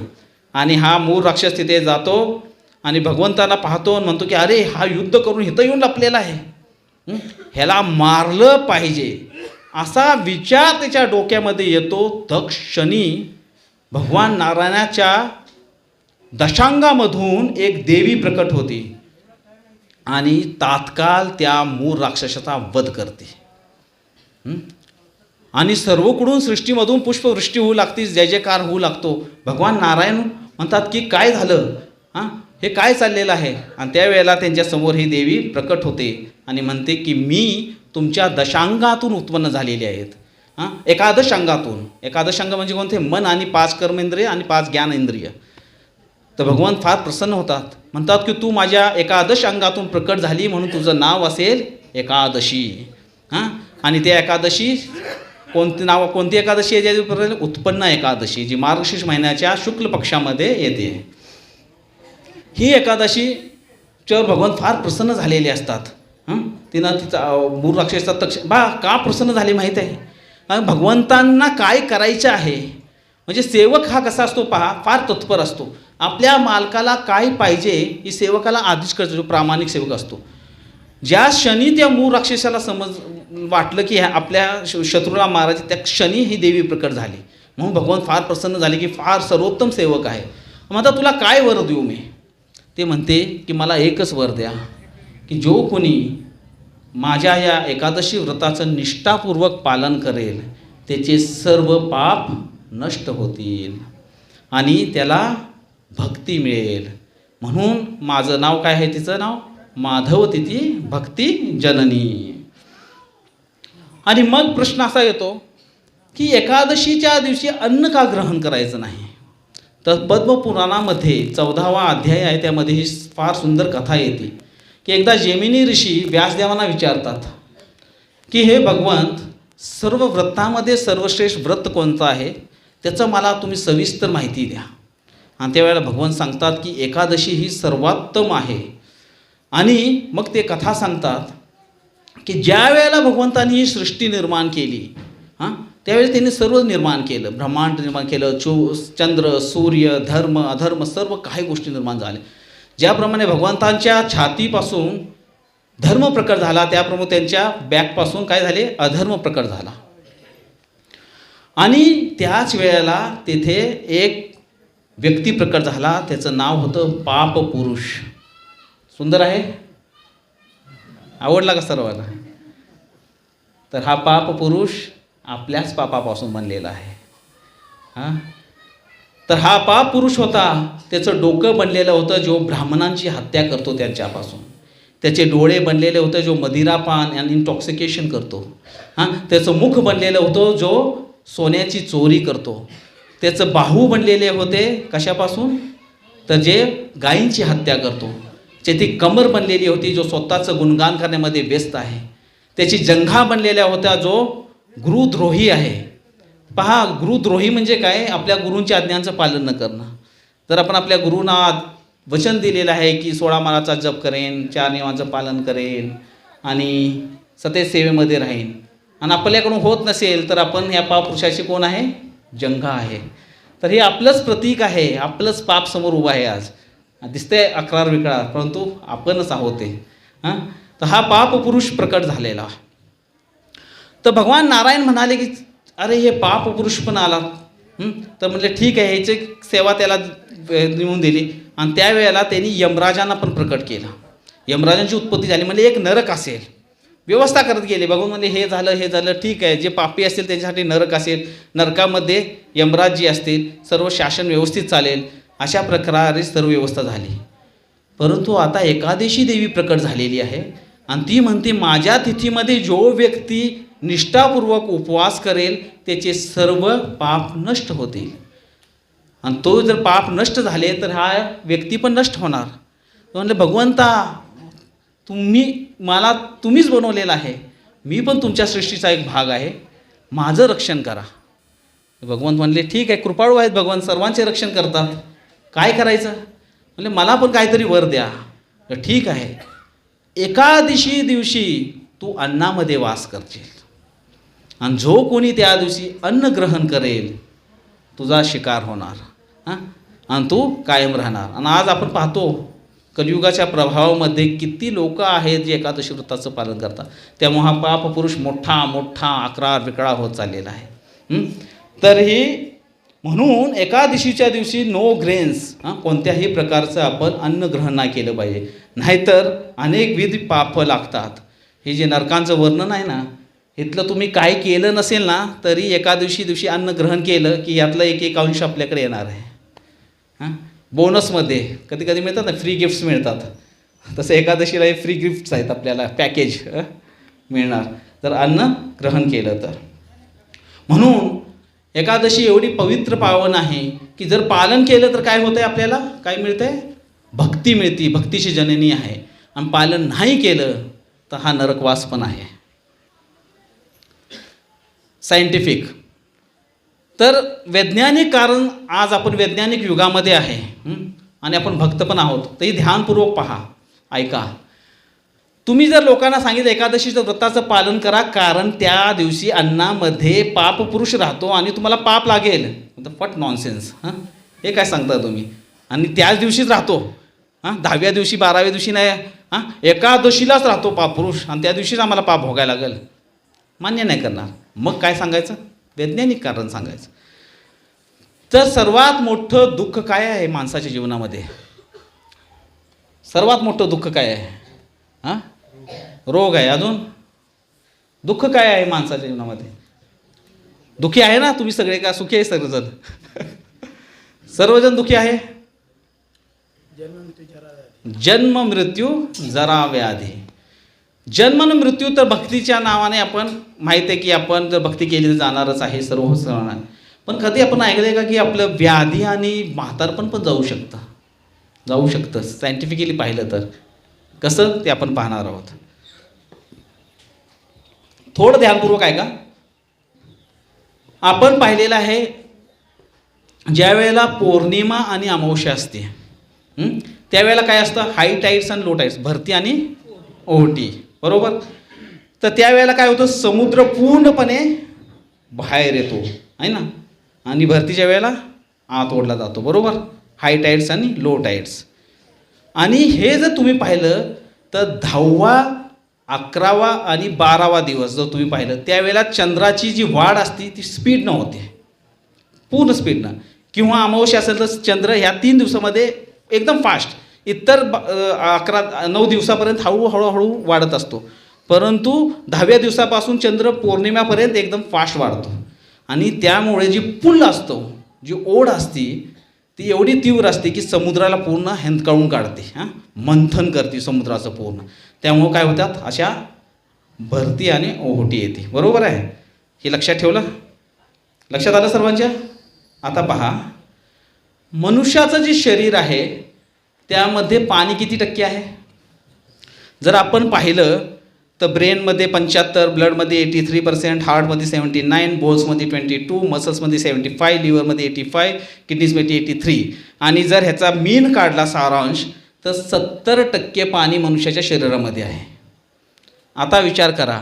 आणि हा मूर राक्षस तिथे जातो आणि भगवंताला पाहतो आणि म्हणतो की अरे हा युद्ध करून इथं येऊन लपलेला आहे, ह्याला मारलं पाहिजे असा विचार त्याच्या डोक्यामध्ये येतो. तत्क्षणी भगवान नारायणाच्या दशांगामधून एक देवी प्रकट होती आणि तात्काळ त्या मूर राक्षसाचा वध करते. आणि सर्वकडून सृष्टीमधून पुष्पवृष्टी होऊ लागते, जय जयकार होऊ लागतो. भगवान नारायण म्हणतात की काय झालं, हे काय चाललेलं आहे. आणि त्यावेळेला त्यांच्यासमोर ही देवी प्रकट होते आणि म्हणते की मी तुमच्या दशांगातून उत्पन्न झालेली आहेत. एकादश अंगातून. एकादश अंग म्हणजे कोणते, मन आणि 5 कर्मेंद्रिय आणि 5 ज्ञानेंद्रिय. तर भगवान फार प्रसन्न होतात. म्हणतात की तू माझ्या एकादश अंगातून प्रकट झाली म्हणून तुझं नाव असेल एकादशी. आणि त्या एकादशी कोणती एकादशी आहे, ज्याची उत्पन्न एकादशी, जी मार्गशीर्ष महिन्याच्या शुक्ल पक्षामध्ये येते. ही एकादशीच्यावर भगवान फार प्रसन्न झालेले असतात. तिनं तिचा मूर राक्षसाचा का प्रसन्न झाले माहीत आहे. भगवंतांना काय करायचं आहे. म्हणजे सेवक हा कसा असतो पहा, फार तत्पर असतो. आपल्या मालकाला काय पाहिजे ही सेवकाला आधीच कळतं, जो प्रामाणिक सेवक असतो. ज्या क्षणी त्या मूर राक्षसाला वाटलं की आपल्या शत्रूला मारायचे, त्या क्षणी ही देवी प्रकट झाली. म्हणून भगवान फार प्रसन्न झाले की फार सर्वोत्तम सेवक आहे. म्हणतात तुला काय वर देऊ मी. ते म्हणते की मला एकच वर द्या की जो कोणी माझ्या या एकादशी व्रताचं निष्ठापूर्वक पालन करेल त्याचे सर्व पाप नष्ट होतील आणि त्याला भक्ती मिळेल. म्हणून माझं नाव काय आहे, तिचं नाव माधवती ती भक्ती जननी. आणि मग प्रश्न असा येतो की एकादशीच्या दिवशी अन्न का ग्रहण करायचं नाही. तर पद्मपुराणामध्ये 14वा अध्याय आहे, त्यामध्ये ही फार सुंदर कथा येते की एकदा जैमिनी ऋषी व्यासदेवांना विचारतात की हे भगवंत, सर्व व्रतामध्ये सर्वश्रेष्ठ व्रत कोणतं आहे त्याचं मला तुम्ही सविस्तर माहिती द्या. आणि त्यावेळेला भगवंत सांगतात की एकादशी ही सर्वोत्तम आहे. आणि मग ते कथा सांगतात की ज्या वेळेला भगवंतांनी ही सृष्टी निर्माण केली, त्यावेळेस त्यांनी सर्व निर्माण केलं, ब्रह्मांड निर्माण केलं, चंद्र, सूर्य, धर्म, अधर्म सर्व काही गोष्टी निर्माण झाल्या. ज्याप्रमाणे भगवंतांच्या छातीपासून धर्म प्रकट झाला, त्याप्रमाणे त्यांच्या बॅकपासून काय झाले, अधर्म प्रकट झाला. आणि त्याच वेळेला तेथे एक व्यक्ती प्रकट झाला, त्याचं नाव होतं पाप पुरुष. सुंदर आहे, आवडला का सर्वांना? तर हा पाप पुरुष आपल्याच पापापासून बनलेला आहे. हां, तर हा पाप पुरुष होता, त्याचं डोकं बनलेलं होतं जो ब्राह्मणांची हत्या करतो त्यांच्यापासून. त्याचे डोळे बनलेले होते जो मदिरापान आणि इंटॉक्सिकेशन करतो. हां, त्याचं मुख बनलेलं होतं जो सोन्याची चोरी करतो. त्याचं बाहू बनलेले होते कशापासून, तर जे गायींची हत्या करतो. त्याची कमर बनलेली होती जो स्वतःचं गुणगान करण्यामध्ये व्यस्त आहे. त्याची जंघा बनलेल्या होत्या जो गुरुद्रोही आहे. पहा, गुरुद्रोही म्हणजे काय, आपल्या गुरूंच्या आज्ञांचं पालन न करणं. जर आपण आपल्या गुरूंना वचन दिलेलं आहे की 16 माळाचा जप करेन, 4 नियमांचं पालन करेन आणि सतत सेवेमध्ये राहीन, आणि आपल्याकडून होत नसेल तर आपण ह्या पाप पुरुषाची कोण आहे, जंघा आहे. तर हे आपलंच प्रतीक आहे, आपलंच पाप समोर उभं आहे. आज दिसतंय अकरार विकरार, परंतु आपणच आहोत ते. हां, तर हा पाप पुरुष प्रकट झालेला. तर भगवान नारायण म्हणाले की अरे हे पाप पुरुष पण आला. तर म्हटले ठीक आहे, ह्याची सेवा त्याला नेऊन दिली. आणि त्यावेळेला त्यांनी यमराजांना पण प्रकट केलं. यमराजांची उत्पत्ती झाली, म्हणजे एक नरक असेल, व्यवस्था करत गेले. बघून म्हणजे हे झालं हे झालं, ठीक आहे, जे पापी असतील त्यांच्यासाठी नरक असेल, नरकामध्ये यमराज जी असतील, सर्व शासन व्यवस्थित चालेल, अशा प्रकारे सर्व व्यवस्था झाली. परंतु आता एकादशी देवी प्रकट झालेली आहे आणि ती म्हणते माझ्या तिथीमध्ये जो व्यक्ती निष्ठापूर्वक उपवास करेल त्याचे सर्व पाप नष्ट होतील. आणि तो जर पाप नष्ट झाले तर हा व्यक्ती पण नष्ट होणार. तो म्हणले भगवंता तुम्हीच बनवलेला आहे, मी पण तुमच्या सृष्टीचा एक भाग आहे, माझं रक्षण करा. भगवंत म्हणले ठीक आहे, कृपाळू आहेत भगवान, सर्वांचे रक्षण करतात, काय करायचं. म्हणजे मला पण काहीतरी वर द्या. तर ठीक आहे, एकादशी दिवशी तू अन्नामध्ये वास करशील आणि जो कोणी त्या दिवशी अन्न ग्रहण करेल तुझा शिकार होणार. हां, आणि तू कायम राहणार. आणि आज आपण पाहतो कलियुगाच्या प्रभावामध्ये किती लोक आहेत जे एकादशी व्रताचं पालन करतात. त्यामुळे हा पाप पुरुष मोठा मोठा अकरार विकळा होत चाललेला आहे. तर ही म्हणून एकादशीच्या दिवशी नो ग्रेन्स, कोणत्याही प्रकारचं आपण अन्न ग्रहण नाही केलं पाहिजे, नाहीतर अनेकविध पाप लागतात. हे जे नरकांचं वर्णन आहे ना, इथलं तुम्ही काय केलं नसेल ना तरी एकादशी दिवशी अन्न ग्रहण केलं की यातलं एक अंश आपल्याकडे येणार आहे. हां, बोनसमध्ये कधी कधी मिळतात ना, फ्री गिफ्ट्स मिळतात, तसं एकादशीला हे फ्री गिफ्ट्स आहेत आपल्याला, पॅकेज मिळणार जर अन्न ग्रहण केलं तर. म्हणून एकादशी एवढी पवित्र पावन आहे की जर पालन केलं तर काय होतं आहे, आपल्याला काय मिळतं आहे, भक्ती मिळते, भक्तीची जननी आहे. आणि पालन नाही केलं तर हा नरकवास पण आहे. सायंटिफिक तर वैज्ञानिक कारण, आज आपण वैज्ञानिक युगामध्ये आहे आणि आपण भक्त पण आहोत. तर ही ध्यानपूर्वक पहा, ऐका. तुम्ही जर लोकांना सांगितलं एकादशीचं व्रताचं पालन करा कारण त्या दिवशी अन्नामध्ये पाप पुरुष राहतो आणि तुम्हाला पाप लागेल, तर फट नॉनसेन्स. हे काय सांगता तुम्ही, आणि त्याच दिवशीच राहतो. 10व्या दिवशी 12व्या दिवशी नाही, एकादशीलाच राहतो पाप पुरुष आणि त्या दिवशीच आम्हाला पाप भोगायला लागेल, मान्य नाही करणार. मग काय सांगायचं, वैज्ञानिक कारण सांगायचं. तर सर्वात मोठं दुःख काय आहे माणसाच्या जीवनामध्ये, सर्वात मोठं दुःख काय आहे, रोग आहे. अजून दुःख काय आहे माणसाच्या जीवनामध्ये, दुःखी आहे ना तुम्ही सगळे, का सुखी आहे सर्वजण, सर्वजण दुःखी आहे. जन्म मृत्यू जरा व्याधी. जन्म आणि मृत्यू तर भक्तीच्या नावाने आपण माहीत आहे की आपण जर भक्ती केली तर जाणारच आहे, सर्व सण. पण कधी आपण ऐकलं का की आपलं व्याधी आणि म्हातारपण पण जाऊ शकतं सायंटिफिकली पाहिलं तर. कसं ते आपण पाहणार आहोत. थोडं ध्यानपूर्वक ऐका. आपण पाहिलेलं आहे ज्या वेळेला पौर्णिमा आणि अमावस्या असते त्यावेळेला काय असतं, हाय टाईड्स आणि लो टाईड्स, भरती आणि ओहोटी, बरोबर. तर त्यावेळेला काय होतं, समुद्र पूर्णपणे बाहेर येतो आहे ना, आणि भरतीच्या वेळेला आत ओढला जातो, बरोबर. हाय टाईड्स आणि लो टाईड्स. आणि हे जर तुम्ही पाहिलं तर 10वा 11वा आणि 12वा दिवस जर तुम्ही पाहिलं त्यावेळेला चंद्राची जी वाढ असते ती स्पीडनं होते, पूर्ण स्पीडनं. किंवा अमावस्या असेल तर चंद्र ह्या 3 दिवसामध्ये एकदम फास्ट, इतर 9 दिवसापर्यंत हळूहळू वाढत असतो. परंतु 10व्या दिवसापासून चंद्र पौर्णिम्यापर्यंत एकदम फास्ट वाढतो. आणि त्यामुळे जी पूल असतो, जी ओढ असती ती एवढी तीव्र असते की समुद्राला पूर्ण हेंदकाळून काढते, मंथन करते समुद्राचं पूर्ण. त्यामुळं काय होतात, अशा भरती आणि ओहोटी येते. बरोबर आहे, हे लक्षात ठेवलं? लक्षात आलं सर्वांच्या? आता पहा, मनुष्याचं जे शरीर आहे त्यामध्ये पाणी किती टक्के आहे? जर आपण पाहिलं तर ब्रेनमध्ये 75, ब्लडमध्ये 83%, हार्टमध्ये 79, बोन्समध्ये 22, मसल्समध्ये 75, लिव्हरमध्ये 85, किडनीजमध्ये 83. आणि जर ह्याचा मीन काढला सारांश तर 70% पाणी मनुष्याच्या शरीरामध्ये आहे. आता विचार करा,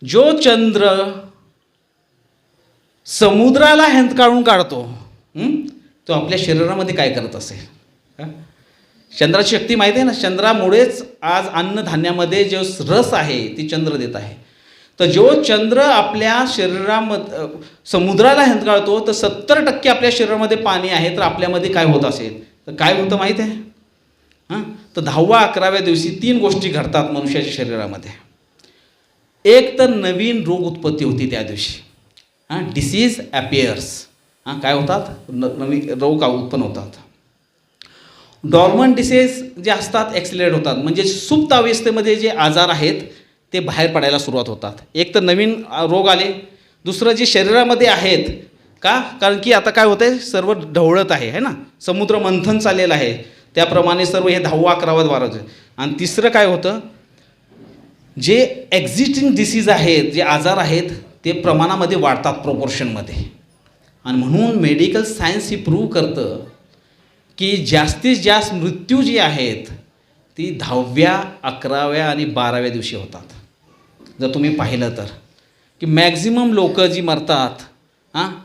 जो चंद्र समुद्राला हेंदकाळून काढतो तो आपल्या शरीरामध्ये काय करत असेल? चंद्राची शक्ती माहिती आहे ना, चंद्रामुळेच आज अन्नधान्यामध्ये जो रस आहे ती चंद्र देत आहे. तर जो चंद्र आपल्या शरीरामध्ये समुद्राला हेंदकाळतो तर 70% आपल्या शरीरामध्ये पाणी आहे. तर आपल्यामध्ये काय होत असेल तर काय होतं माहीत आहे? तर 10व्या 11व्या दिवशी 3 गोष्टी घडतात मनुष्याच्या शरीरामध्ये. एक तर नवीन रोग उत्पत्ती होती त्या दिवशी, डिसीज ॲपियर्स. काय होतात? नवीन रोग उत्पन्न होतात. डॉर्मंट डिसीज जे असतात ॲक्सिलेट होतात, म्हणजे सुप्त अवस्थेमध्ये जे आजार आहेत ते बाहेर पडायला सुरुवात होतात. एक तर नवीन रोग आले, दुसरं जे शरीरामध्ये आहेत का, कारण की आता काय होतं आहे, सर्व ढवळत आहे ना, समुद्र मंथन चाललेलं आहे, त्याप्रमाणे सर्व हे 10वा 11वा 12. आणि तिसरं काय होतं, जे एक्झिस्टिंग डिसीज आहेत, जे आजार आहेत ते प्रमाणामध्ये वाढतात प्रोपोर्शनमध्ये. आणि म्हणून मेडिकल सायन्स ही प्रूव्ह करतं की जास्तीत जास्त मृत्यू जी आहेत ती 10व्या 11व्या आणि 12व्या दिवशी होतात. जर तुम्ही पाहिलं तर की मॅक्झिमम लोक जी मरतात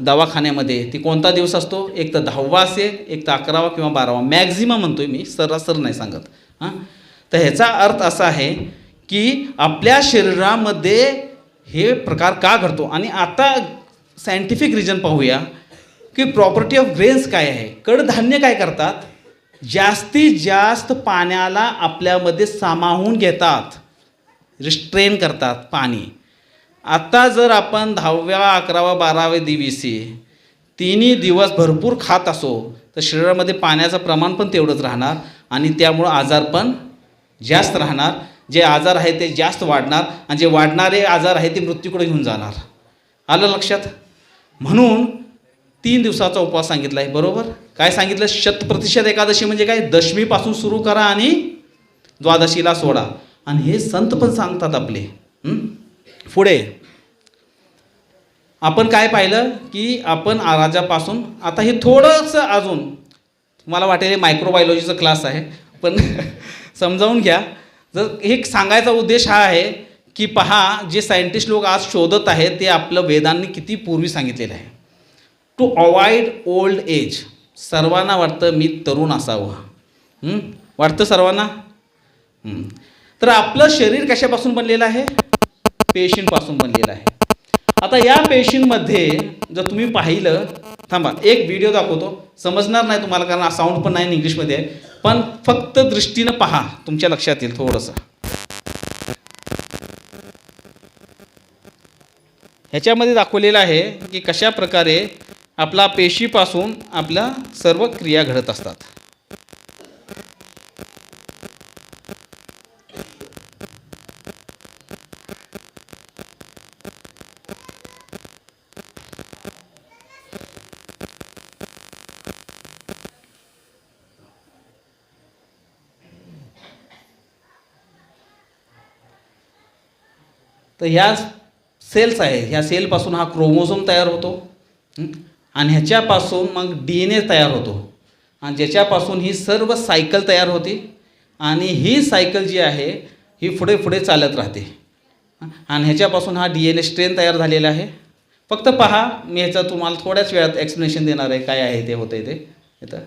दवाखान्यामध्ये ती कोणता दिवस असतो? एक तर 10वा असेल, एक तर 11वा किंवा 12वा. मॅक्झिमम म्हणतोय मी, सरासर नाही सांगत. तर ह्याचा अर्थ असा आहे की आपल्या शरीरामध्ये हे प्रकार का घडतो. आणि आता सायंटिफिक रिजन पाहूया की प्रॉपर्टी ऑफ ग्रेन्स काय आहे. कडधान्य काय करतात? जास्तीत जास्त पाण्याला आपल्यामध्ये सामावून घेतात, रिस्ट्रेन करतात पाणी. आता जर आपण 10व्या 11वा 12व्या दिवशी तिन्ही दिवस भरपूर खात असो तर शरीरामध्ये पाण्याचं प्रमाण पण तेवढंच राहणार आणि त्यामुळं आजार पण जास्त राहणार. जे आजार आहे ते जास्त वाढणार आणि जे वाढणारे आजार आहे ते मृत्यूकडे घेऊन जाणार. आलं लक्षात? म्हणून 3 दिवसाचा उपवास सांगितला आहे. बरोबर? काय सांगितलं? 100% एकादशी म्हणजे काय? दशमीपासून सुरू करा आणि द्वादशीला सोडा. आणि हे संत पण सांगतात आपले. पुढे आपण काय पाहिलं की आपण राजापासून, आता हे थोडंसं अजून मला वाटेल मायक्रोबायोलॉजीचा क्लास आहे पण समजावून घ्या. जर हे सांगायचा उद्देश हा आहे की पहा, जे सायंटिस्ट लोक आज शोधत आहेत ते आपलं वेदांनी किती पूर्वी सांगितलेलं आहे. To avoid old age. सर्वांना वाटतं मी तरुण असावं, वाटतं सर्वांना. तर आपलं शरीर कशापासून बनलेलं आहे? पेशींपासून बनलेलं आहे. आता या पेशींमध्ये जर तुम्ही पाहिलं, थांबा एक व्हिडिओ दाखवतो, समजणार नाही तुम्हाला कारण साऊंड पण नाही, इंग्लिशमध्ये आहे, पण फक्त दृष्टीनं पहा, तुमच्या लक्षात येईल थोडंसं. ह्याच्यामध्ये दाखवलेलं आहे की कशा प्रकारे आपला पेशीपासून आपल्या सर्व क्रिया घडत असतात. तर ह्या सेल्स आहेत, ह्या सेलपासून हा क्रोमोझोम तयार होतो आणि ह्याच्यापासून मग DNA तयार होतो आणि ज्याच्यापासून ही सर्व सायकल तयार होते आणि ही सायकल जी आहे ही पुढे पुढे चालत राहते आणि ह्याच्यापासून हा DNA स्ट्रेन तयार झालेला आहे. फक्त पहा, मी ह्याचा तुम्हाला थोड्याच वेळात एक्सप्लेनेशन देणार आहे काय आहे ते होतं आहे ते इथं.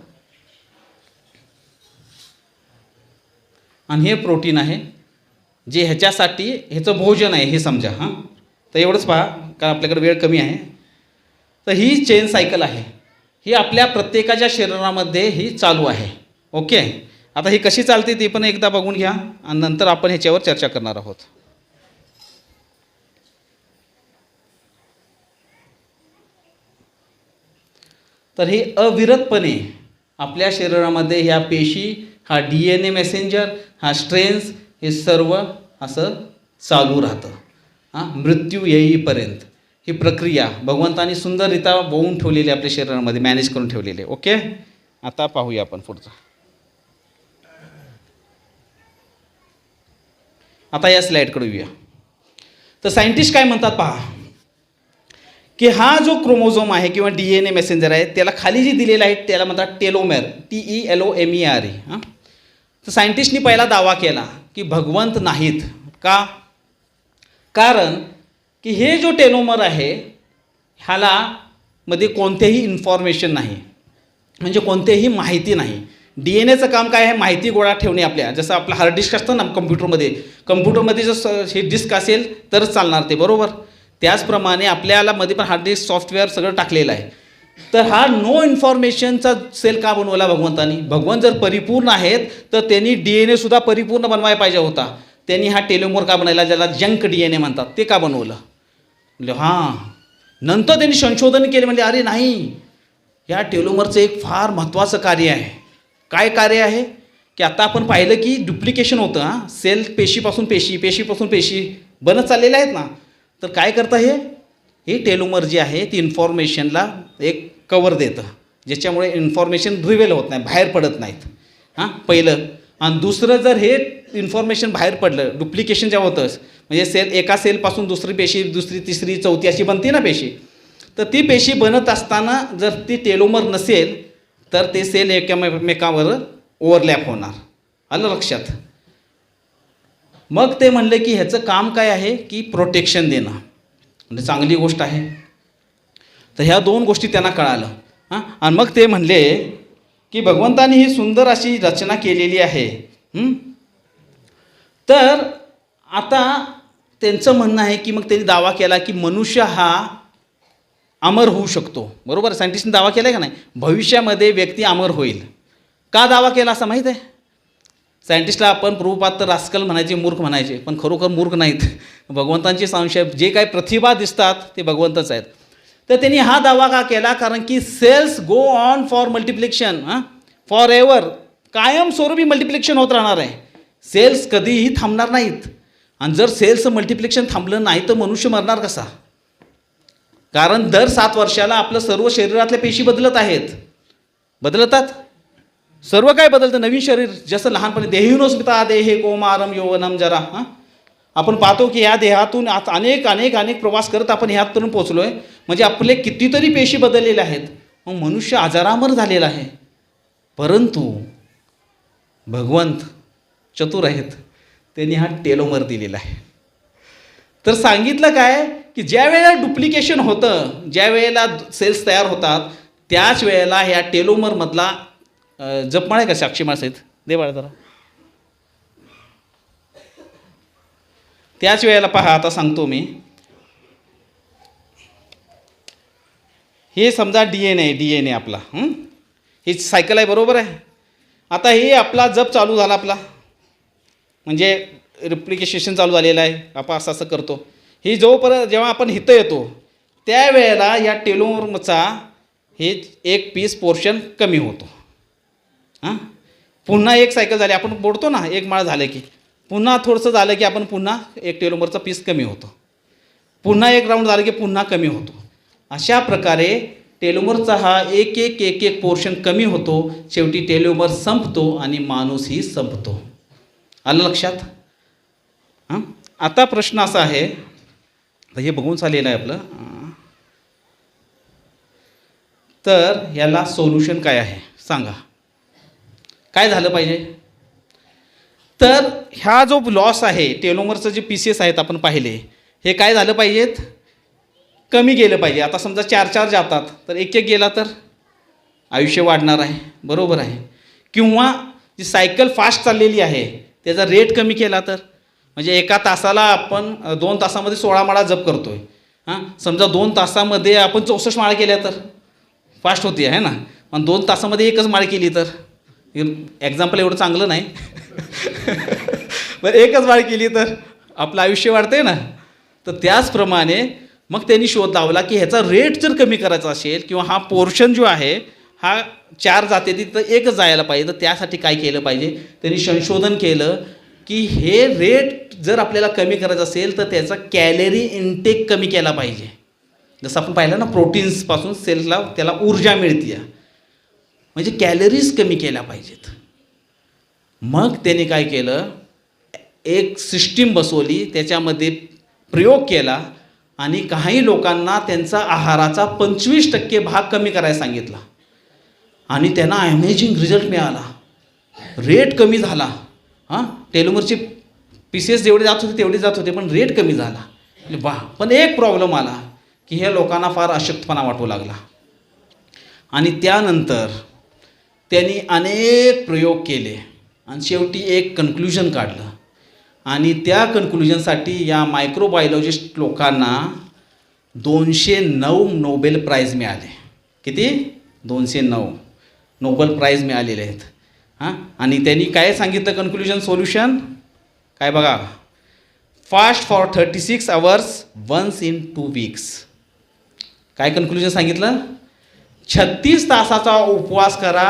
आणि हे प्रोटीन आहे जे ह्याच्यासाठी ह्याचं भोजन आहे हे समजा. हां, तर एवढंच पहा, कारण आपल्याकडे वेळ कमी आहे. तर ही चेन सायकल आहे, ही आपल्या प्रत्येकाच्या शरीरामध्ये ही चालू आहे. ओके, आता ही कशी चालते ती पण एकदा बघून घ्या आणि नंतर आपण ह्याच्यावर चर्चा करणार आहोत. तर हे अविरतपणे आपल्या शरीरामध्ये ह्या पेशी, हा DNA मेसेंजर, हा स्ट्रेन्स, हे सर्व असं चालू राहतं हां, मृत्यू येईपर्यंत. ही प्रक्रिया भगवंतानी सुंदररित्या बोवून ठेवलेली आपल्या शरीरामध्ये, मॅनेज करून ठेवलेली आहे. ओके, आता पाहूया आपण पुढचं. आता या स्लाईडकडे येऊया. तर सायंटिस्ट काय म्हणतात पहा, की हा जो क्रोमोझोम आहे किंवा DNA मेसेंजर आहे, त्याला खाली जे दिलेलं आहे त्याला म्हणतात टेलोमेर, TELOMER. हां, तर सायंटिस्टनी पहिला दावा केला की भगवंत नाहीत. का? कारण की हे जो टेलोमर आहे ह्याला मध्ये कोणतेही इन्फॉर्मेशन नाही, म्हणजे कोणतेही माहिती नाही. DNAचं काम काय आहे? माहिती गोळा ठेवणे. आपल्या जसं आपलं हार्ड डिस्क असतं ना कम्प्युटरमध्ये जर हे डिस्क असेल तरच चालणार ते, बरोबर. त्याचप्रमाणे आपल्याला मध्ये पण हार्ड डिस्क सॉफ्टवेअर सगळं टाकलेलं आहे. तर हा नो इन्फॉर्मेशनचा सेल का बनवला भगवंतानी? भगवंत जर परिपूर्ण आहेत तर त्यांनी DNA सुद्धा परिपूर्ण बनवायला पाहिजे होता. त्यांनी हा टेलोमर का बनवला, ज्याला जंक DNA म्हणतात, ते का बनवलं? म्हणजे हां, नंतर त्यांनी संशोधन केले, म्हणजे अरे नाही, या टेलोमरचं एक फार महत्त्वाचं कार्य आहे. काय कार्य आहे? की आता आपण पाहिलं की डुप्लिकेशन होतं. हां, सेल पेशीपासून पेशी, पेशीपासून पेशी बनत चाललेले आहेत ना. तर काय करतं हे टेलोमर जे आहे ती इन्फॉर्मेशनला एक कवर देतं, ज्याच्यामुळे इन्फॉर्मेशन रिव्हेल होत नाही, बाहेर पडत नाहीत. हां, पहिलं. आणि दुसरं, जर हे इन्फॉर्मेशन बाहेर पडलं, डुप्लिकेशन जेव्हा होतंच, म्हणजे एका सेलपासून दुसरी पेशी, दुसरी, तिसरी, चौथी अशी बनते ना पेशी, तर ती पेशी बनत असताना जर ती टेलोमर नसेल तर ते सेल एकमेकांवर ओव्हरलॅप होणार. आलं लक्षात? मग ते म्हणले की ह्याचं काम काय आहे की प्रोटेक्शन देणं, म्हणजे चांगली गोष्ट आहे. तर ह्या दोन गोष्टी त्यांना कळालं. हां, आणि मग ते म्हणले की भगवंतानी ही सुंदर अशी रचना केलेली आहे. तर आता त्यांचं म्हणणं आहे की मग त्यांनी दावा केला की मनुष्य हा अमर होऊ शकतो, बरोबर. सायंटिस्टने दावा केला आहे का नाही? भविष्यामध्ये व्यक्ती अमर होईल. का दावा केला असं माहीत आहे? सायंटिस्टला आपण प्रभुपाद तर रास्कल म्हणायचे, मूर्ख म्हणायचे, पण खरोखर मूर्ख नाहीत. भगवंतांचे संशय, जे काही प्रतिभा दिसतात ते भगवंतच आहेत. तर त्यांनी हा दावा का केला? कारण की cells go on for multiplication, for ever, कायमस्वरूपी मल्टिप्लिकेशन होत राहणार आहे. सेल्स कधीही थांबणार नाहीत. आणि जर सेल्सचं मल्टिप्लिकेशन थांबलं नाही तर मनुष्य मरणार कसा? कारण दर 7 वर्षाला आपलं सर्व शरीरातल्या पेशी बदलतात. सर्व काय बदलतं? नवीन शरीर. जसं लहानपणी देहिनोस्मिता देहे कौमारम यौवनम जरा. आपण पाहतो की या देहातून अनेक प्रवास करत आपण ह्यातपर्यंत पोचलो आहे. म्हणजे आपले कितीतरी पेशी बदललेल्या आहेत. मग मनुष्य आजारामर झालेला आहे. परंतु भगवंत चतुर आहेत, त्यांनी हा टेलोमर दिलेला आहे. तर सांगितलं काय की ज्या वेळेला डुप्लिकेशन होतं, ज्या वेळेला सेल्स तयार होतात, त्याच वेळेला ह्या टेलोमरमधला जपमाळ आहे का साक्षीमाळ सहित? दे बाळा जरा. त्याच वेळेला पहा, आता सांगतो मी. हे समजा DNA आपला, ही सायकल आहे, बरोबर आहे. आता हे आपला जप चालू झाला, आपला म्हणजे रिप्लिकेशन चालू झालेलं आहे. आपण असं करतो. ही जोपर्यंत जेव्हा आपण हिथं येतो त्यावेळेला या टेलोमरचा हे एक पीस पोर्शन कमी होतो. पुन्हा एक सायकल झाली, आपण बोलतो ना, एक माळ झालं की पुन्हा थोडंसं झालं की आपण पुन्हा एक टेलोमरचा पीस कमी होतो. पुन्हा एक राऊंड झालं की पुन्हा कमी होतो. अशा प्रकारे टेलोमरचा हा एक पोर्शन कमी होतो. शेवटी टेलोमर संपतो आणि माणूसही संपतो. आलं लक्षात? आता प्रश्न असा आहे, हे बघून चाललेलं आहे आपलं. तर याला सोल्युशन काय आहे सांगा? काय झालं पाहिजे? तर ह्या जो लॉस आहे, टेलोमरचं जे पीसेस आहेत आपण पाहिले, हे काय झालं पाहिजेत? कमी गेलं पाहिजे. आता समजा 4 जातात तर एक गेला तर आयुष्य वाढणार आहे, बरोबर आहे. किंवा जी सायकल फास्ट चाललेली आहे त्याचा रेट कमी केला तर म्हणजे एका तासाला आपण 2 तासामध्ये 16 माळा जप करतोय. हां, समजा 2 तासामध्ये आपण 64 माळा केल्या तर फास्ट होती आहे ना. पण 2 तासामध्ये एकच माळ केली तर, एक्झाम्पल एवढं चांगलं नाही पण एकच माळ केली तर आपलं आयुष्य वाढतंय ना. तर त्याचप्रमाणे मग त्यांनी शोध लावला की ह्याचा रेट जर कमी करायचा असेल किंवा हा पोर्शन जो आहे हा 4 जाते तिथं एकच जायला पाहिजे, तर त्यासाठी काय केलं पाहिजे, त्यांनी संशोधन केलं की हे रेट जर आपल्याला कमी करायचं असेल तर त्याचा कॅलरी इनटेक कमी केला पाहिजे. जसं आपण पाहिलं ना, प्रोटीन्सपासून सेलला त्याला ऊर्जा मिळते, म्हणजे कॅलरीज कमी केल्या पाहिजेत. मग त्यांनी काय केलं, एक सिस्टीम बसवली, त्याच्यामध्ये प्रयोग केला आणि काही लोकांना त्यांचा आहाराचा 25% भाग कमी करायला सांगितला आणि त्यांना अमेझिंग रिझल्ट मिळाला. रेट कमी झाला. हां, टेलोमरचे पीसेस जेवढे जात होते तेवढे जात होते, पण रेट कमी झाला. वा, पण एक प्रॉब्लेम आला की हे लोकांना फार अशक्तपणा वाटू लागला. आणि त्यानंतर त्यांनी अनेक प्रयोग केले आणि शेवटी एक कन्क्ल्युजन काढलं. आणि त्या कन्क्ल्युजनसाठी या मायक्रोबायोलॉजिस्ट लोकांना 209 नोबेल प्राईज मिळाले. किती? 209 नोबेल प्राईज मिळालेले आहेत. हां, आणि त्यांनी काय सांगितलं कन्क्ल्युजन सोल्युशन काय बघा, fast for 36 hours once in 2 weeks. काय कन्क्ल्युजन सांगितलं? 36 तासाचा उपवास करा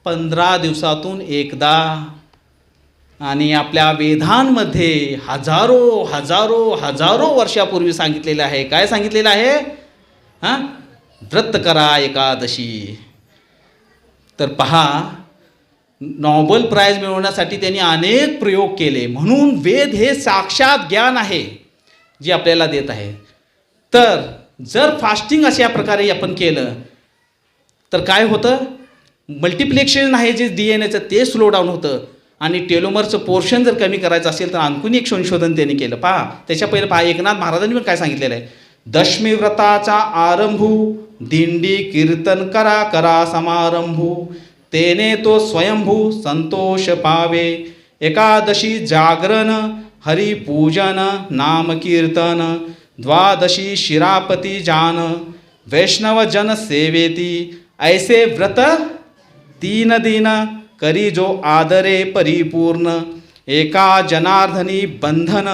15 दिवसातून एकदा. आणि आपल्या वेदांमध्ये हजारो हजारो हजारो वर्षापूर्वी सांगितलेलं आहे. काय सांगितलेलं आहे? हां, व्रत करा एकादशी. तर पहा, नोबेल प्राईज मिळवण्यासाठी त्यांनी अनेक प्रयोग केले. म्हणून वेद हे साक्षात ज्ञान आहे जे आपल्याला देत आहे. तर जर फास्टिंग अशा प्रकारे आपण केलं तर काय होतं, मल्टिप्लेक्शन आहे जे DNAचं ते स्लो डाऊन होतं आणि टेलोमरचं पोर्शन जर कमी करायचं असेल तर आणखून एक संशोधन त्यांनी केलं. पहा, त्याच्या पहिले पहा, एकनाथ महाराजांनी पण काय सांगितलेलं आहे, दशमी व्रताचा आरंभू दिंडी कीर्तन करा करा समारंभू, तेने तो स्वयंभू संतोष पावे, एकादशी जागरण हरिपूजन नाम कीर्तन, द्वादशी शिरापती जान वैष्णव जन सेवेती, ऐसे व्रत 3 दिन करी जो आदरे परिपूर्ण, एका जनार्दनी बंधन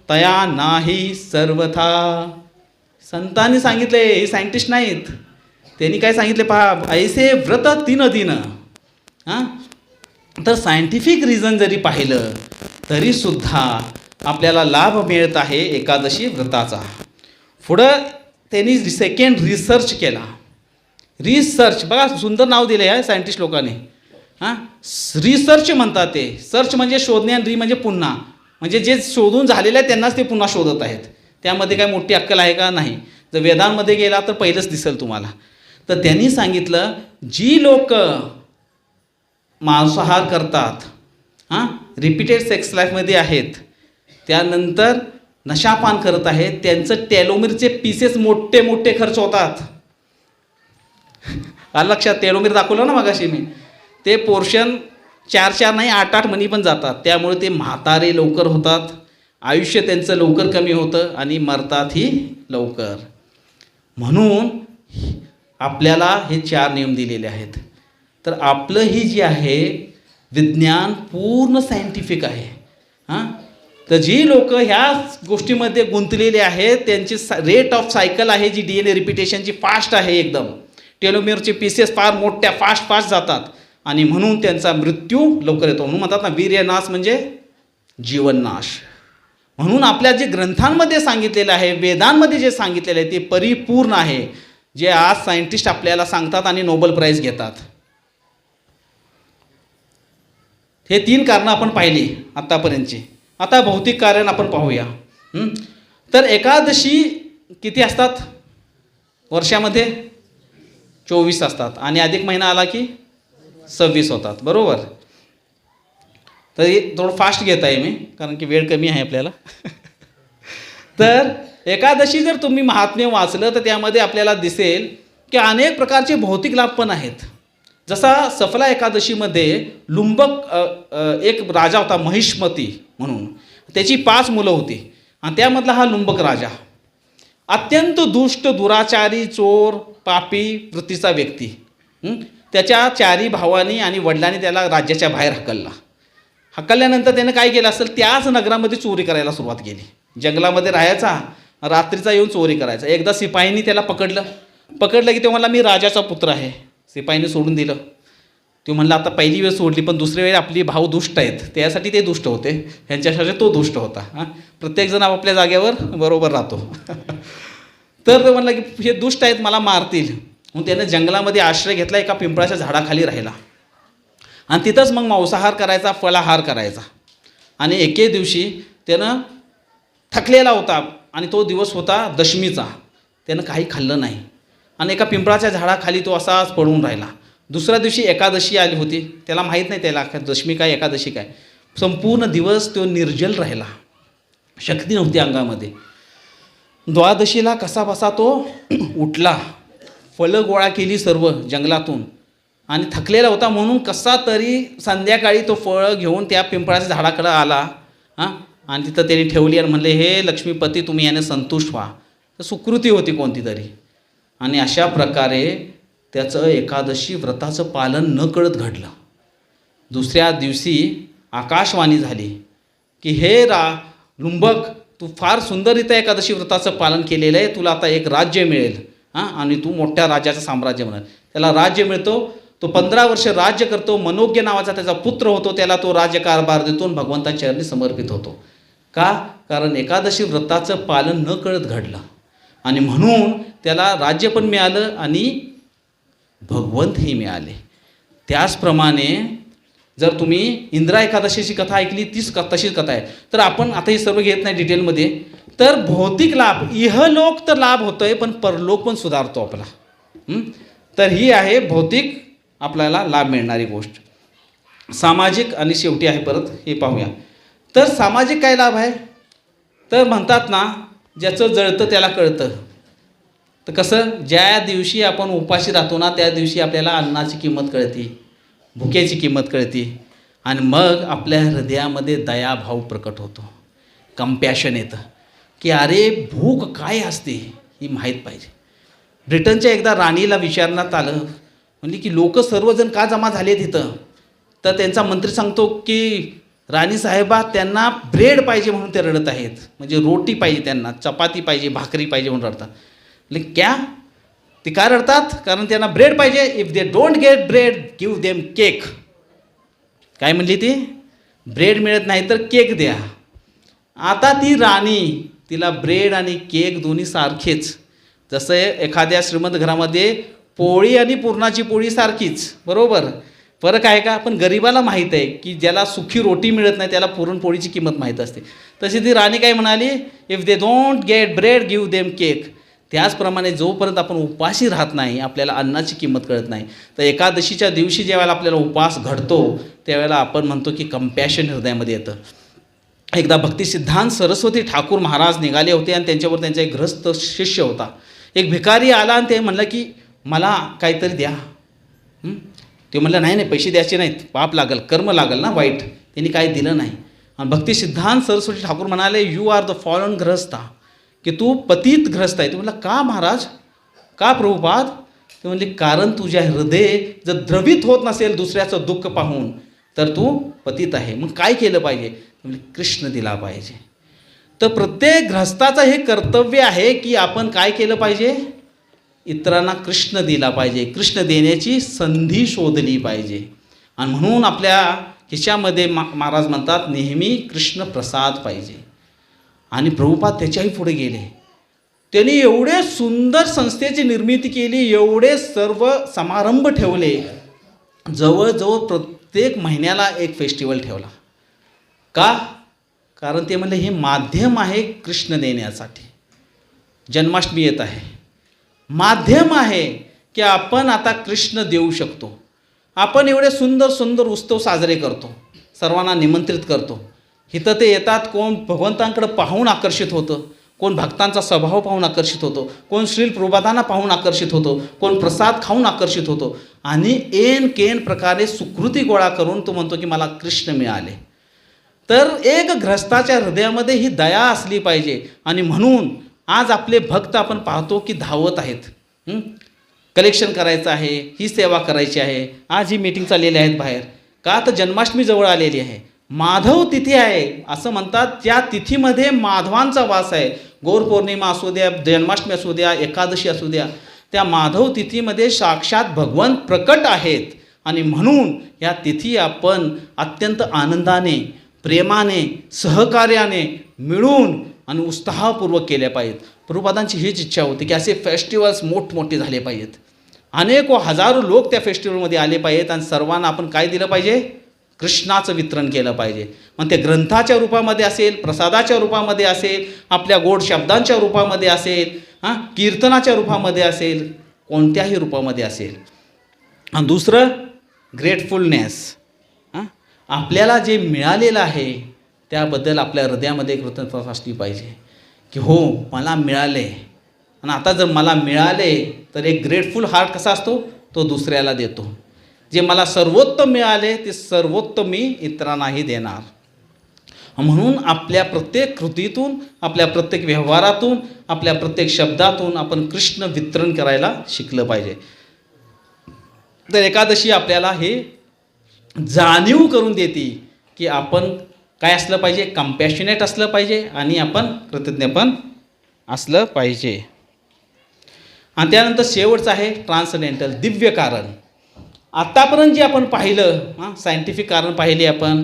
तया नाही सर्वथा. संतांनी सांगितले, हे सायंटिस्ट नाहीत. त्यांनी काय सांगितले पहा, ऐसे व्रत 3 दिन. हां, तर सायंटिफिक रिझन जरी पाहिलं तरीसुद्धा आपल्याला लाभ मिळत आहे एकादशी व्रताचा. पुढं त्यांनी सेकंड रिसर्च केला. रिसर्च बघा, सुंदर नाव दिले आहे सायंटिस्ट लोकांनी. हां, रिसर्च म्हणतात ते. सर्च म्हणजे शोधणे आणि री म्हणजे पुन्हा, म्हणजे जे शोधून झालेलं आहे त्यांनाच ते पुन्हा शोधत आहेत. त्यामध्ये काय मोठी अक्कल आहे का? नाही. जर वेदांमध्ये गेला तर पहिलंच दिसेल तुम्हाला. तर त्यांनी सांगितलं, जी लोक मांसाहार करतात, हां, रिपीटेड सेक्स लाईफमध्ये आहेत, त्यानंतर नशापान करत आहेत, त्यांचं टेलोमेरचे पीसेस मोठे मोठे खर्च होतात. आलं लक्षात? टेलोमेर दाखवलं ना मगाशी मी, ते पोर्शन 4 नाही 8 मनी पण जातात. त्यामुळे ते म्हातारे लवकर होतात, आयुष्य त्यांचं लवकर कमी होतं आणि मरतातही लवकर. म्हणून आपल्याला हे 4 नियम दिलेले आहेत. तर आपलं ही जी आहे विज्ञान पूर्ण सायंटिफिक आहे. हां, तर जी लोक ह्या गोष्टीमध्ये गुंतलेले आहेत त्यांची रेट ऑफ सायकल आहे जी DNA रिपिटेशनची फास्ट आहे एकदम. टेलोमेरचे पीसेस फार मोठ्या फास्ट जातात आणि म्हणून त्यांचा मृत्यू लवकर येतो. म्हणून म्हणतात ना, वीर्यनाश म्हणजे जीवननाश. म्हणून आपल्या जे ग्रंथांमध्ये सांगितलेलं आहे, वेदांमध्ये जे सांगितलेलं आहे ते परिपूर्ण आहे, जे आज सायंटिस्ट आपल्याला सांगतात आणि नोबेल प्राईज घेतात. हे 3 कारणं आपण पाहिली आत्तापर्यंतची. आता भौतिक कारण आपण पाहूया. तर एकादशी किती असतात वर्षामध्ये? 24 असतात आणि अधिक महिना आला की 26 होतात, बरोबर. तर हे थोडं फास्ट घेत आहे मी कारण की वेळ कमी आहे आपल्याला. तर एकादशी जर तुम्ही महात्म्य वाचलं तर त्यामध्ये आपल्याला दिसेल की अनेक प्रकारचे भौतिक लाभ पण आहेत. जसा सफला एकादशीमध्ये लुंबक एक राजा होता महिष्मती म्हणून, त्याची 5 मुलं होती आणि त्यामधला हा लुंबक राजा अत्यंत दुष्ट, दुराचारी, चोर, पापी वृत्तीचा व्यक्ती. त्याच्या 4 भावांनी आणि वडिलांनी त्याला राज्याच्या बाहेर हकलल्यानंतर त्यानं काय केलं असेल, त्याच नगरामध्ये चोरी करायला सुरुवात केली. जंगलामध्ये राहायचा, रात्रीचा येऊन चोरी करायचा. एकदा शिपाईंनी त्याला पकडलं की तो म्हणला मी राजाचा पुत्र आहे. शिपाईने सोडून दिलं. तो म्हणला आता पहिली वेळ सोडली, पण दुसरी वेळ आपली भाऊ दुष्ट आहेत, त्यासाठी ते दुष्ट होते, ह्यांच्यासाठी तो दुष्ट होता. प्रत्येकजण आपापल्या जागेवर बरोबर राहतो. तर तो म्हणला की हे दुष्ट आहेत, मला मारतील. मग त्यानं जंगलामध्ये आश्रय घेतला, एका पिंपळाच्या झाडाखाली राहिला आणि तिथंच मग मांसाहार करायचा, फळाहार करायचा. आणि एके दिवशी त्यानं थकलेला होता आणि तो दिवस होता दशमीचा. त्यानं काही खाल्लं नाही आणि एका पिंपळाच्या झाडाखाली तो असाच पडून राहिला. दुसऱ्या दिवशी एकादशी आली होती. त्याला माहीत नाही त्याला दशमी काय एकादशी काय. संपूर्ण दिवस तो निर्जल राहिला, शक्ती नव्हती अंगामध्ये. द्वादशीला कसा बसा तो उठला, फळं गोळा केली सर्व जंगलातून आणि थकलेला होता म्हणून कसा तरी संध्याकाळी तो फळं घेऊन त्या पिंपळाच्या झाडाकडे आला आणि तिथं त्यांनी ठेवली आणि म्हणले हे लक्ष्मीपती तुम्ही याने संतुष्ट व्हा. तर सुकृती होती कोणती तरी. आणि अशा प्रकारे त्याचं एकादशी व्रताचं पालन न कळत घडलं. दुसऱ्या दिवशी आकाशवाणी झाली की हे लुंबक, तू फार सुंदररित्या एकादशी व्रताचं पालन केलेलं आहे, तुला आता एक राज्य मिळेल आणि तू मोठ्या राज्याचं साम्राज्य म्हणाल. त्याला राज्य मिळतो. तो 15 वर्ष राज्य करतो. मनोज्ञ नावाचा त्याचा पुत्र होतो. त्याला तो राज्यकारभार देतो आणि भगवंताच्या चरणी समर्पित होतो. का? कारण एकादशी व्रताचं पालन न कळत घडलं आणि म्हणून त्याला राज्य पण मिळालं आणि भगवंतही मिळाले. त्याचप्रमाणे जर तुम्ही इंद्रा एकादशीची कथा ऐकली, तशीच कथा आहे. तर आपण आता हे सर्व घेत नाही डिटेलमध्ये. तर भौतिक लाभ, इहलोक तर लाभ होतो आहे, पण परलोक पण सुधारतो आपला. तर ही आहे भौतिक आपल्याला लाभ मिळणारी गोष्ट. सामाजिक आणि शेवटी आहे परत हे पाहूया. तर सामाजिक काय लाभ आहे? तर म्हणतात ना, ज्याचं जळतं त्याला कळतं. तर कसं, ज्या दिवशी आपण उपाशी राहतो ना, त्या दिवशी आपल्याला अन्नाची किंमत कळते, भुकेची किंमत कळते आणि मग आपल्या हृदयामध्ये दयाभाव प्रकट होतो, कंपॅशन येतं की अरे भूक काय असते ही माहीत पाहिजे. ब्रिटनच्या एकदा राणीला विचारण्यात आलं, म्हणजे की लोक सर्वजण का जमा झाले तिथं. तर त्यांचा मंत्री सांगतो की राणी साहेबा, त्यांना ब्रेड पाहिजे म्हणून ते रडत आहेत, म्हणजे रोटी पाहिजे त्यांना, चपाती पाहिजे, भाकरी पाहिजे म्हणून रडतात. क्या ते काय रडतात? कारण त्यांना ब्रेड पाहिजे. If they don't get bread give them cake. काय म्हणली ती? ब्रेड मिळत नाही तर केक द्या. आता ती राणी, तिला ब्रेड आणि केक दोन्ही सारखेच. जसं एखाद्या श्रीमंत घरामध्ये पोळी आणि पुरणाची पोळी सारखीच, बरोबर, फरक आहे का? पण गरिबाला माहीत आहे की ज्याला सुखी रोटी मिळत नाही त्याला पुरणपोळीची किंमत माहीत असते. तशी ती राणी काय म्हणाली? If they don't get bread give them cake. त्याचप्रमाणे जोपर्यंत आपण उपाशी राहत नाही, आपल्याला अन्नाची किंमत कळत नाही. तर एकादशीच्या दिवशी ज्यावेळेला आपल्याला उपवास घडतो त्यावेळेला आपण म्हणतो की कंपॅशन हृदयामध्ये येतं. एकदा भक्तिसिद्धांत सरस्वती ठाकूर महाराज निघाले होते आणि त्यांच्यावर त्यांचा एक गृहस्थ शिष्य होता. एक भिकारी आला आणि ते म्हणलं की मला काहीतरी द्या. ते म्हणलं नाही पैसे द्यायचे नाहीत, पाप लागल, कर्म लागल ना वाईट. त्यांनी काही दिलं नाही. आणि भक्तिसिद्धांत सरस्वती ठाकूर म्हणाले यू आर द फॉलन ग्रहस्था, की तू पतित ग्रस्त आहे. ते म्हणलं का महाराज, का प्रभुपाद? ते म्हणले कारण तुझ्या हृदय जर द्रवित होत नसेल दुसऱ्याचं दुःख पाहून तर तू पतित आहे. मग काय केलं पाहिजे? म्हणजे कृष्ण दिला पाहिजे. तर प्रत्येक गृहस्थाचं हे कर्तव्य आहे की आपण काय केलं पाहिजे? इतरांना कृष्ण दिला पाहिजे, कृष्ण देण्याची संधी शोधली पाहिजे. आणि म्हणून आपल्या खिशामध्ये महाराज म्हणतात नेहमी कृष्ण प्रसाद पाहिजे. आणि प्रभुपाद त्याच्याही पुढे गेले. त्यांनी एवढे सुंदर संस्थेची निर्मिती केली, एवढे सर्व समारंभ ठेवले, जवळजवळ प्रत्येक महिन्याला एक फेस्टिवल ठेवला. का? कारण ते म्हणले हे माध्यम आहे कृष्ण देण्यासाठी. जन्माष्टमी येत आहे, माध्यम आहे की आपण आता कृष्ण देऊ शकतो. आपण एवढे सुंदर सुंदर उत्सव साजरे करतो, सर्वांना निमंत्रित करतो. इथं ते येतात, कोण भगवंतांकडे पाहून आकर्षित होतं, कोण भक्तांचा स्वभाव पाहून आकर्षित होतो, कोण श्रील प्रभुपादांना पाहून आकर्षित होतो, कोण प्रसाद खाऊन आकर्षित होतो. आणि केन प्रकारे सुकृती गोळा करून तो म्हणतो की मला कृष्ण मिळाले. तर एक ग्रस्ताच्या हृदयामध्ये ही दया असली पाहिजे. आणि म्हणून आज आपले भक्त आपण पाहतो की धावत आहेत. कलेक्शन करायचं आहे, ही सेवा करायची आहे. आज ही मीटिंग चाललेली आहेत बाहेर. का तर जन्माष्टमी जवळ आलेली आहे. माधव तिथी आहे असं म्हणतात. त्या तिथीमध्ये माधवांचा वास आहे. गौर पौर्णिमा असू द्या, जन्माष्टमी असू द्या, एकादशी असू द्या, त्या माधव तिथीमध्ये साक्षात भगवंत प्रकट आहेत. आणि म्हणून या तिथी आपण अत्यंत आनंदाने, प्रेमाने, सहकार्याने मिळून आणि उत्साहपूर्वक केल्या पाहिजेत. प्रभुपादांची हीच इच्छा होती की असे फेस्टिवल्स मोठमोठे झाले पाहिजेत. अनेक व हजारो लोक त्या फेस्टिवलमध्ये आले पाहिजेत. आणि सर्वांना आपण काय दिलं पाहिजे? कृष्णाचं वितरण केलं पाहिजे. मग ते ग्रंथाच्या रूपामध्ये असेल, प्रसादाच्या रूपामध्ये असेल, आपल्या गोड शब्दांच्या रूपामध्ये असेल, कीर्तनाच्या रूपामध्ये असेल, कोणत्याही रूपामध्ये असेल. आणि दुसरं ग्रेटफुलनेस. आपल्याला जे मिळालेलं आहे त्याबद्दल आपल्या हृदयामध्ये कृतज्ञता असली पाहिजे की हो मला मिळाले. आणि आता जर मला मिळाले तर एक ग्रेटफुल हार्ट कसा असतो? तो दुसऱ्याला देतो. जे मला सर्वोत्तम मिळाले ते सर्वोत्तम मी इतरांनाही देणार. म्हणून आपल्या प्रत्येक कृतीतून, आपल्या प्रत्येक व्यवहारातून, आपल्या प्रत्येक शब्दातून आपण कृष्ण वितरण करायला शिकलं पाहिजे. तर एकादशी आपल्याला हे जाणीव करून देते की आपण काय असलं पाहिजे? कंपॅशनेट असलं पाहिजे आणि आपण कृतज्ञ पण असलं पाहिजे. आणि त्यानंतर शेवटचं आहे ट्रान्सडेंटल, दिव्य कारण. आत्तापर्यंत जे आपण पाहिलं, सायंटिफिक कारण पाहिली आपण,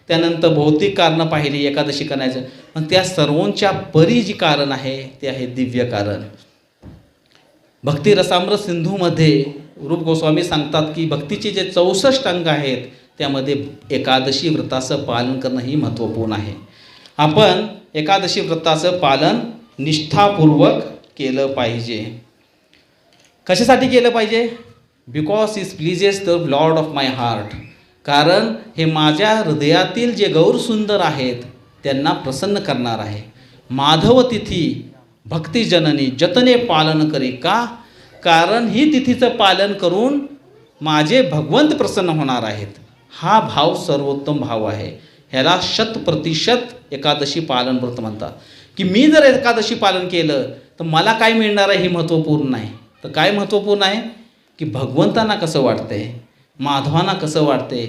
त्यानंतर भौतिक कारणं पाहिली एकादशी करण्याचं, पण त्या सर्वांच्या परी जी कारण आहे ते आहे दिव्य कारण. भक्ती रसामृत सिंधूमध्ये रूप गोस्वामी सांगतात की भक्तीचे जे 64 अंग आहेत त्यामध्ये एकादशी व्रताचं पालन करणं ही महत्त्वपूर्ण आहे. आपण एकादशी व्रताचं पालन निष्ठापूर्वक केलं पाहिजे. कशासाठी केलं पाहिजे? Because is pleases the Lord of my heart. कारण हे माझ्या हृदयातील जे गौर सुंदर आहेत त्यांना प्रसन्न करणार आहे. माधव तिथी भक्तिजननी जतने पालन करी. का? कारण ही तिथीचं पालन करून माझे भगवंत प्रसन्न होणार आहेत. हा भाव सर्वोत्तम भाव आहे. ह्याला 100% एकादशी पालन व्रत म्हणतात. की मी जर एकादशी पालन केलं तर मला काय मिळणार आहे हे महत्त्वपूर्ण नाही. तर काय महत्त्वपूर्ण आहे की भगवंतांना कसं वाटतंय, माधवांना कसं वाटते,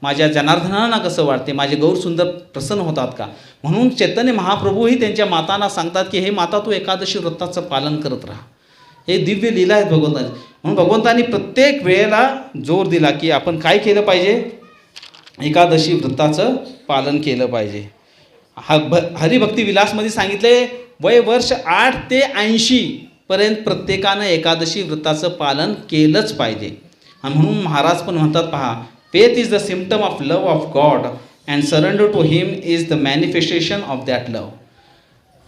माझ्या जनार्दनांना कसं वाटते, माझे गौर सुंदर प्रसन्न होतात का. म्हणून चैतन्य महाप्रभूही त्यांच्या मातांना सांगतात की हे माता तू एकादशी व्रताचं पालन करत राहा. हे दिव्य लीला आहेत भगवंताची. म्हणून भगवंतांनी प्रत्येक वेळेला जोर दिला की आपण काय केलं पाहिजे? एकादशी व्रताचं पालन केलं पाहिजे. हरिभक्ती विलासमध्ये सांगितले वय वर्ष 8 ते 80 पर्यंत प्रत्येकानं एकादशी व्रताचं पालन केलंच पाहिजे. आणि म्हणून महाराज पण म्हणतात पहा, faith is the symptom of love of God and surrender to him is the manifestation of that love.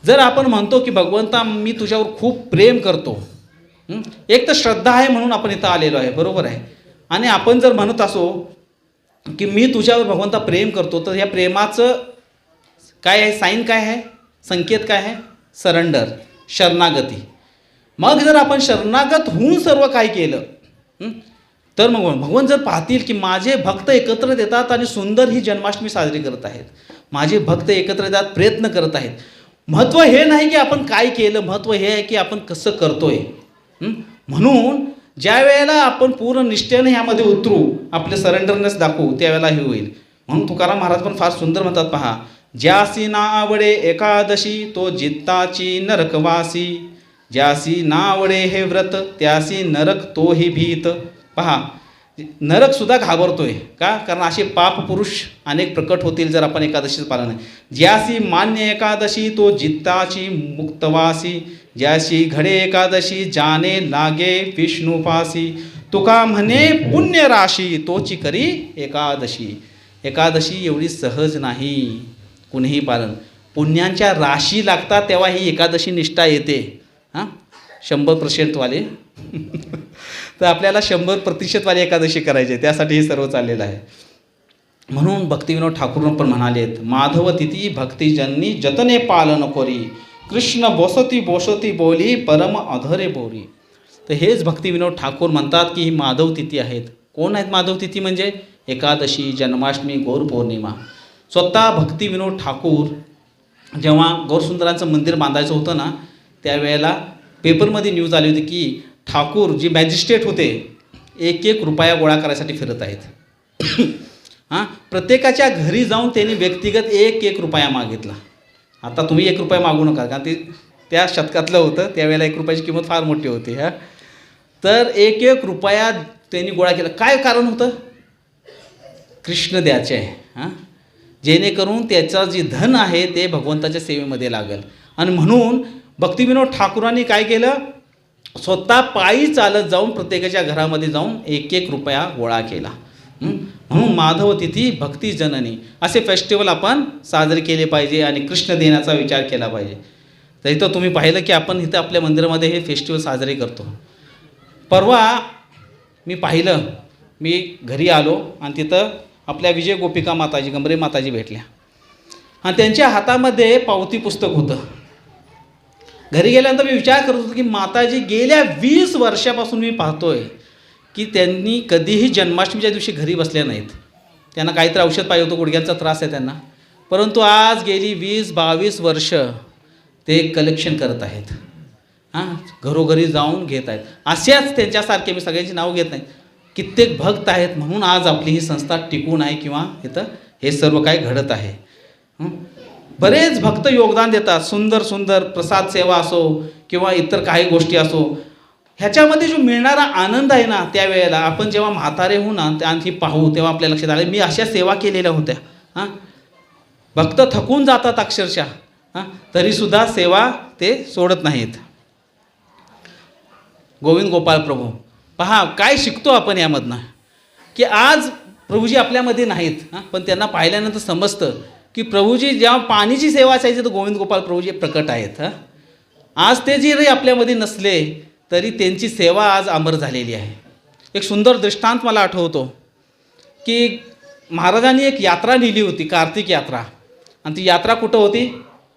जर आपण म्हणतो की भगवंता मी तुझ्यावर खूप प्रेम करतो, एक तर श्रद्धा आहे म्हणून आपण इथं आलेलो आहे, बरोबर आहे. आणि आपण जर म्हणत असो की मी तुझ्यावर भगवंता प्रेम करतो, तर या प्रेमाचं काय आहे? साईन काय आहे? संकेत काय आहे? सरेंडर, शरणागती. मग जर आपण शरणागत होऊन सर्व काय केलं तर मग भगवान जर पाहतील की माझे भक्त एकत्र येतात आणि सुंदर ही जन्माष्टमी साजरी करत आहेत, माझे भक्त एकत्र येतात, प्रयत्न करत आहेत. महत्त्व हे नाही की आपण काय केलं, महत्त्व हे आहे की आपण कसं करतोय. म्हणून ज्या वेळेला आपण पूर्ण निष्ठेने ह्यामध्ये उतरू, आपले सरेंडरनेस दाखवू, त्यावेळेला हे होईल. म्हणून तुकाराम महाराज पण फार सुंदर म्हणतात पहा, ज्यासी नावडे एकादशी तो जित्ताची नरकवासी, ज्यासी नावडे हे व्रत त्यासी नरक तोही भीत. पहा, नरकसुद्धा घाबरतोय. का? कारण असे पाप पुरुष अनेक प्रकट होतील जर आपण एकादशीचं पालन नाही. ज्यासी मान्य एकादशी तो जित्ताची मुक्तवासी, ज्याशी घडे एकादशी जाने लागे विष्णुपासी, तुका म्हणे पुण्य राशी तोची करी एकादशी. एकादशी एवढी सहज नाही कुणीही पालन. पुण्यांच्या राशी लागतात तेव्हा ही एकादशी निष्ठा येते. 100% वाले तर आपल्याला 100% वाली एकादशी करायची आहे, त्यासाठी हे सर्व चाललेलं आहे. म्हणून भक्तिविनोद ठाकूर पण म्हणालेत, माधव तिथी भक्तिजननी जतने पालन कोरी, कृष्ण बोसती बोसती बोली परम अधरे बोरी. तर हेच भक्तिविनोद ठाकूर म्हणतात की ही माधव तिथी आहेत. कोण आहेत माधव तिथी? म्हणजे एकादशी, जन्माष्टमी, गौर पौर्णिमा. स्वतः भक्तिविनोद ठाकूर जेव्हा गौरसुंदरांचं मंदिर बांधायचं होतं ना, त्यावेळेला पेपरमध्ये न्यूज आली होती की ठाकूर जे मॅजिस्ट्रेट होते 1-1 रुपया गोळा करायसाठी फिरत आहेत. हां, प्रत्येकाच्या घरी जाऊन त्यांनी व्यक्तिगत 1-1 रुपया मागितला. आता तुम्ही 1 रुपया मागू नका, कारण ते त्या शतकातलं होतं, त्यावेळेला 1 रुपयाची किंमत फार मोठी होती. तर 1-1 रुपया त्यांनी गोळा केला. काय कारण होतं? कृष्ण द्यायचे आहे, जेणेकरून त्याचं जे धन आहे ते भगवंताच्या सेवेमध्ये लागेल. आणि म्हणून भक्तिविनोद ठाकूरांनी काय केलं, स्वतः पायी चालत जाऊन प्रत्येकाच्या घरामध्ये जाऊन 1-1 रुपया गोळा केला. म्हणून माधव तिथी भक्ती जननी असे फेस्टिवल आपण साजरे केले पाहिजे आणि कृष्ण देण्याचा विचार केला पाहिजे. तर इथं तुम्ही पाहिलं की आपण इथं आपल्या मंदिरामध्ये हे फेस्टिवल साजरे करतो. परवा मी पाहिलं, मी घरी आलो आणि तिथं आपल्या विजय गोपिका माताजी, गंभरे माताजी भेटल्या आणि त्यांच्या हातामध्ये पावती पुस्तक होतं. घरी गेल्यानंतर मी विचार करत होतो की माताजी गेल्या 20 वर्षापासून मी पाहतोय की त्यांनी कधीही जन्माष्टमीच्या दिवशी घरी बसल्या नाहीत. त्यांना काहीतरी औषध पाहिजे होतं, गुडघ्यांचा त्रास आहे त्यांना, परंतु आज गेली 20-22 वर्ष ते कलेक्शन करत आहेत. घरोघरी जाऊन घेत आहेत. अशाच त्यांच्यासारखे, मी सगळ्यांची नाव घेत नाही, कित्येक भक्त आहेत. म्हणून आज आपली ही संस्था टिकून आहे किंवा इथं हे सर्व काही घडत आहे. बरेच भक्त योगदान देतात. सुंदर सुंदर प्रसाद सेवा असो किंवा इतर काही गोष्टी असो, ह्याच्यामध्ये जो मिळणारा आनंद आहे ना, त्यावेळेला आपण जेव्हा म्हातारे होऊ ना आणखी पाहू तेव्हा आपल्या लक्षात आलं, मी अशा सेवा केलेल्या होत्या. भक्त थकून जातात अक्षरशः, तरीसुद्धा सेवा ते सोडत नाहीत. गोविंद गोपाळ प्रभू, पहा काय शिकतो आपण यामधनं, की आज प्रभूजी आपल्यामध्ये नाहीत, पण त्यांना पाहिल्यानंतर समजतं की प्रभूजी जेव्हा पाणीची सेवा असायची तर गोविंद गोपाळ प्रभूजी प्रकट आहेत. आज ते जरी आपल्यामध्ये नसले तरी त्यांची सेवा आज अमर झालेली आहे. एक सुंदर दृष्टांत मला आठवतो की महाराजांनी एक यात्रा लिहिली होती, कार्तिक यात्रा. आणि ती यात्रा कुठं होती?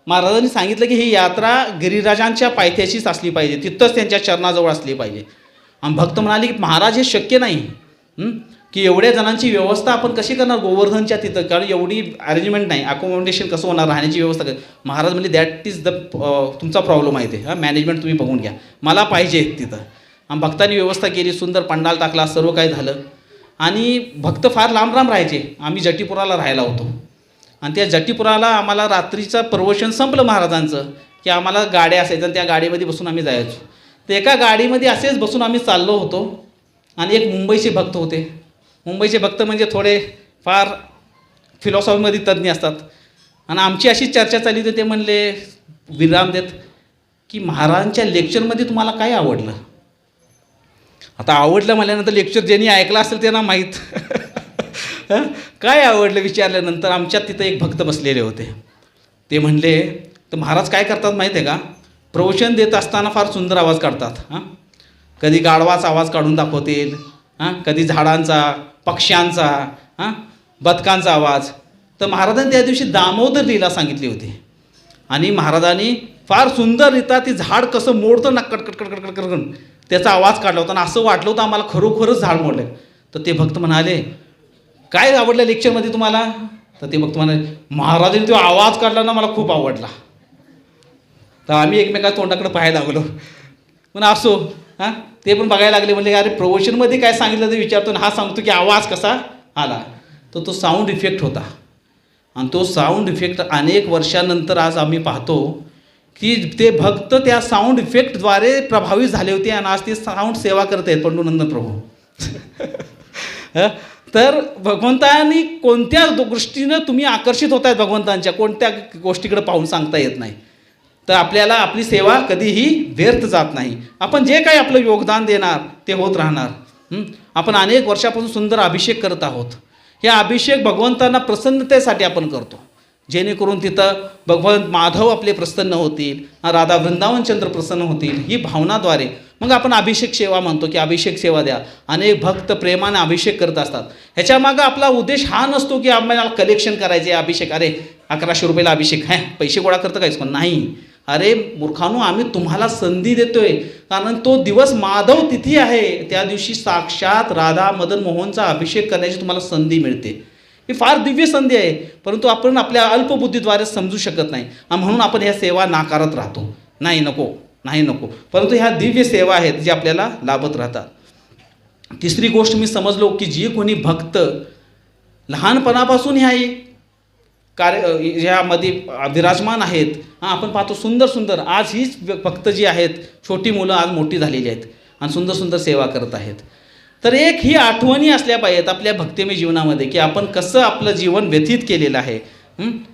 महाराजांनी सांगितलं की ही यात्रा गिरिराजांच्या पायथ्याशीच असली पाहिजे, तिथंच त्यांच्या चरणाजवळ असली पाहिजे. आणि भक्त म्हणाले की महाराज हे शक्य नाही की एवढ्या जणांची व्यवस्था आपण कशी करणार गोवर्धनच्या तिथं, कारण एवढी अरेंजमेंट नाही, अकोमोडेशन कसं होणार, राहण्याची व्यवस्था कर. महाराज म्हणले दॅट इज द तुमचा प्रॉब्लेम आहे, ते मॅनेजमेंट तुम्ही बघून घ्या, मला पाहिजे तिथं. आणि भक्तांनी व्यवस्था केली, सुंदर पंडाल टाकला, सर्व काही झालं. आणि भक्त फार लांब लांब राहायचे. आम्ही जटीपुराला राहायला होतो आणि त्या जटीपुराला आम्हाला रात्रीचं प्रवचन संपलं महाराजांचं की आम्हाला गाड्या असायच्या, त्या गाडीमध्ये बसून आम्ही जायचो. तर एका गाडीमध्ये असेच बसून आम्ही चाललो होतो आणि एक मुंबईचे भक्त होते. मुंबईचे भक्त म्हणजे थोडे फार फिलॉसॉफीमध्ये तज्ज्ञ असतात. आणि आमची अशी चर्चा चालली होती. ते म्हणले विराम देत की महाराजांच्या लेक्चरमध्ये तुम्हाला काय आवडलं? आता आवडलं म्हणल्यानंतर लेक्चर ज्यांनी ऐकलं असेल त्यांना माहीत. काय आवडलं विचारल्यानंतर आमच्यात तिथं एक भक्त बसलेले होते. ते म्हणले, तर महाराज काय करतात माहीत आहे का, प्रवचन देत असताना फार सुंदर आवाज काढतात. कधी गाढवाचा आवाज काढून दाखवतील, कधी झाडांचा, पक्ष्यांचा, बदकांचा आवाज. तर महाराजांनी त्या दिवशी दामोदर लीला सांगितली होती आणि महाराजांनी फार सुंदररित्या ती झाड कसं मोडतं ना, कटकट करून त्याचा आवाज काढला होता. आणि असं वाटलं होतं आम्हाला खरोखरच झाड मोडलं. तर ते भक्त म्हणाले, काय आवडलं लेक्चरमध्ये तुम्हाला? तर ते भक्त म्हणाले, महाराजांनी तो आवाज काढला ना, मला खूप आवडला. तर आम्ही एकमेकाच्या तोंडाकडे पाहायला लागलो. पण असो, ते पण बघायला लागले. म्हणले अरे प्रवचनमध्ये काय सांगितलं ते विचारतो ना, हा सांगतो की आवाज कसा आला. तर तो साऊंड इफेक्ट होता. आणि तो साऊंड इफेक्ट अनेक वर्षानंतर आज आम्ही पाहतो की ते भक्त त्या साऊंड इफेक्टद्वारे प्रभावित झाले होते आणि आज ते साऊंड सेवा करत आहेत पंडुनंदन प्रभू. तर भगवंतांनी कोणत्या दृष्टीनं तुम्ही आकर्षित होत आहेत भगवंतांच्या, कोणत्या गोष्टीकडे पाहून सांगता येत नाही. तर आपल्याला आपली सेवा कधीही व्यर्थ जात नाही. आपण जे काही आपलं योगदान देणार ते होत राहणार. आपण अनेक वर्षापासून सुंदर अभिषेक करत आहोत. हे अभिषेक भगवंतांना प्रसन्नतेसाठी आपण करतो, जेणेकरून तिथं भगवंत माधव आपले प्रसन्न होतील, राधा वृंदावनचंद्र प्रसन्न होतील, ही भावनाद्वारे मग आपण अभिषेक सेवा म्हणतो की अभिषेक सेवा द्या. अनेक भक्त प्रेमाने अभिषेक करत असतात. ह्याच्यामागं आपला उद्देश हा नसतो की आम्हाला कलेक्शन करायचे अभिषेक, अरे 1100 रुपयाला अभिषेक, पैसे गोळा करतं काहीच पण नाही. अरे मूर्खानो, आम्ही तुम्हाला संधी देतोय, कारण तो दिवस माधव तिथी आहे. त्या दिवशी साक्षात राधा मदन मोहनचा अभिषेक करण्याची तुम्हाला संधी मिळते. ही फार दिव्य संधी आहे, परंतु आपण आपल्या अल्पबुद्धीद्वारे समजू शकत नाही आणि म्हणून आपण ह्या सेवा नाकारत राहतो. नाही नको, नाही नको. परंतु ह्या दिव्य सेवा आहेत जे आपल्याला लाभत राहतात. तिसरी गोष्ट मी समजलो की जी कोणी भक्त लहानपणापासून ह्या ह्यामध्ये विराजमान आहेत, आपण पाहतो सुंदर सुंदर, आज हीच भक्त जी आहेत, छोटी मुलं आज मोठी झालेली आहेत आणि सुंदर सुंदर सेवा करत आहेत. तर एक ही आठवणी असल्या पाहिजेत आपल्या भक्तिमय जीवनामध्ये की आपण कसं आपलं जीवन व्यतीत केलेलं आहे,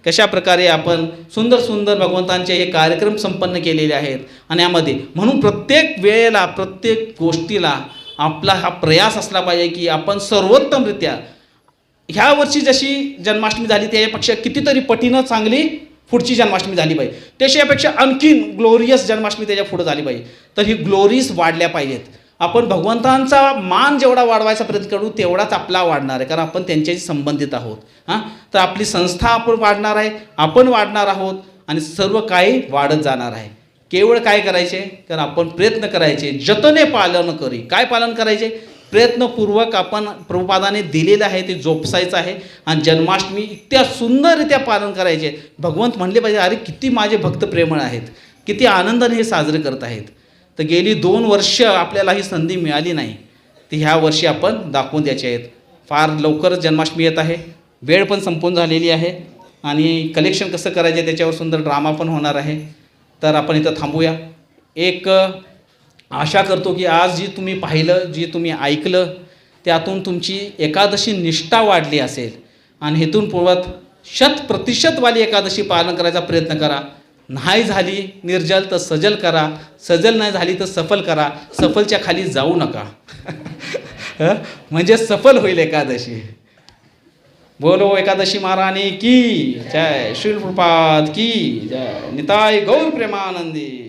कशा प्रकारे आपण सुंदर सुंदर भगवंतांचे हे कार्यक्रम संपन्न केलेले आहेत. आणि यामध्ये म्हणून प्रत्येक वेळेला प्रत्येक गोष्टीला आपला हा प्रयास असला पाहिजे की आपण सर्वोत्तमरित्या ह्या वर्षी जशी जन्माष्टमी झाली त्यापेक्षा कितीतरी पटीनं चांगली पुढची जन्माष्टमी झाली पाहिजे, त्याच्यापेक्षा आणखीन ग्लोरियस जन्माष्टमी त्याच्या पुढं झाली पाहिजे. तर ही ग्लोरीज वाढल्या पाहिजेत. आपण भगवंतांचा मान जेवढा वाढवायचा प्रयत्न करू तेवढाच आपला वाढणार आहे, कारण आपण त्यांच्याशी संबंधित आहोत. तर आपली संस्था आपण वाढणार आहे, आपण वाढणार आहोत आणि सर्व काही वाढत जाणार आहे. केवळ काय करायचे, तर आपण प्रयत्न करायचे, जतने पालन करी. काय पालन करायचे? प्रयत्नपूर्वक आपण प्रभुपादाने दिलेलं आहे ते जोपासायचं आहे आणि जन्माष्टमी इतक्या सुंदररित्या पालन करायचे. भगवंत म्हणले पाहिजे, अरे किती माझे भक्त प्रेमळ आहेत, किती आनंदाने हे साजरे करत आहेत. तर गेली 2 वर्ष आपल्याला ही संधी मिळाली नाही, ती ह्या वर्षी आपण दाखवून द्यायची आहेत. फार लवकरच जन्माष्टमी येत आहे, वेळ पण संपून झालेली आहे आणि कलेक्शन कसं करायचे त्याच्यावर सुंदर ड्रामा पण होणार आहे. तर आपण इथं थांबूया. एक आशा करतो की आज जी तुम्ही पाहिलं, जी तुम्ही ऐकलं, त्यातून तुमची एकादशी निष्ठा वाढली असेल आणि हेतून पूर्वक 100% एकादशी पालन करायचा प्रयत्न करा. नाही झाली निर्जल तर सजल करा, सजल नाही झाली तर सफल करा, सफलच्या खाली जाऊ नका. म्हणजे सफल होईल एकादशी. बोलो एकादशी महारानी की जय, श्री प्रभुपाद की जय, निताय गौर प्रेमानंदी.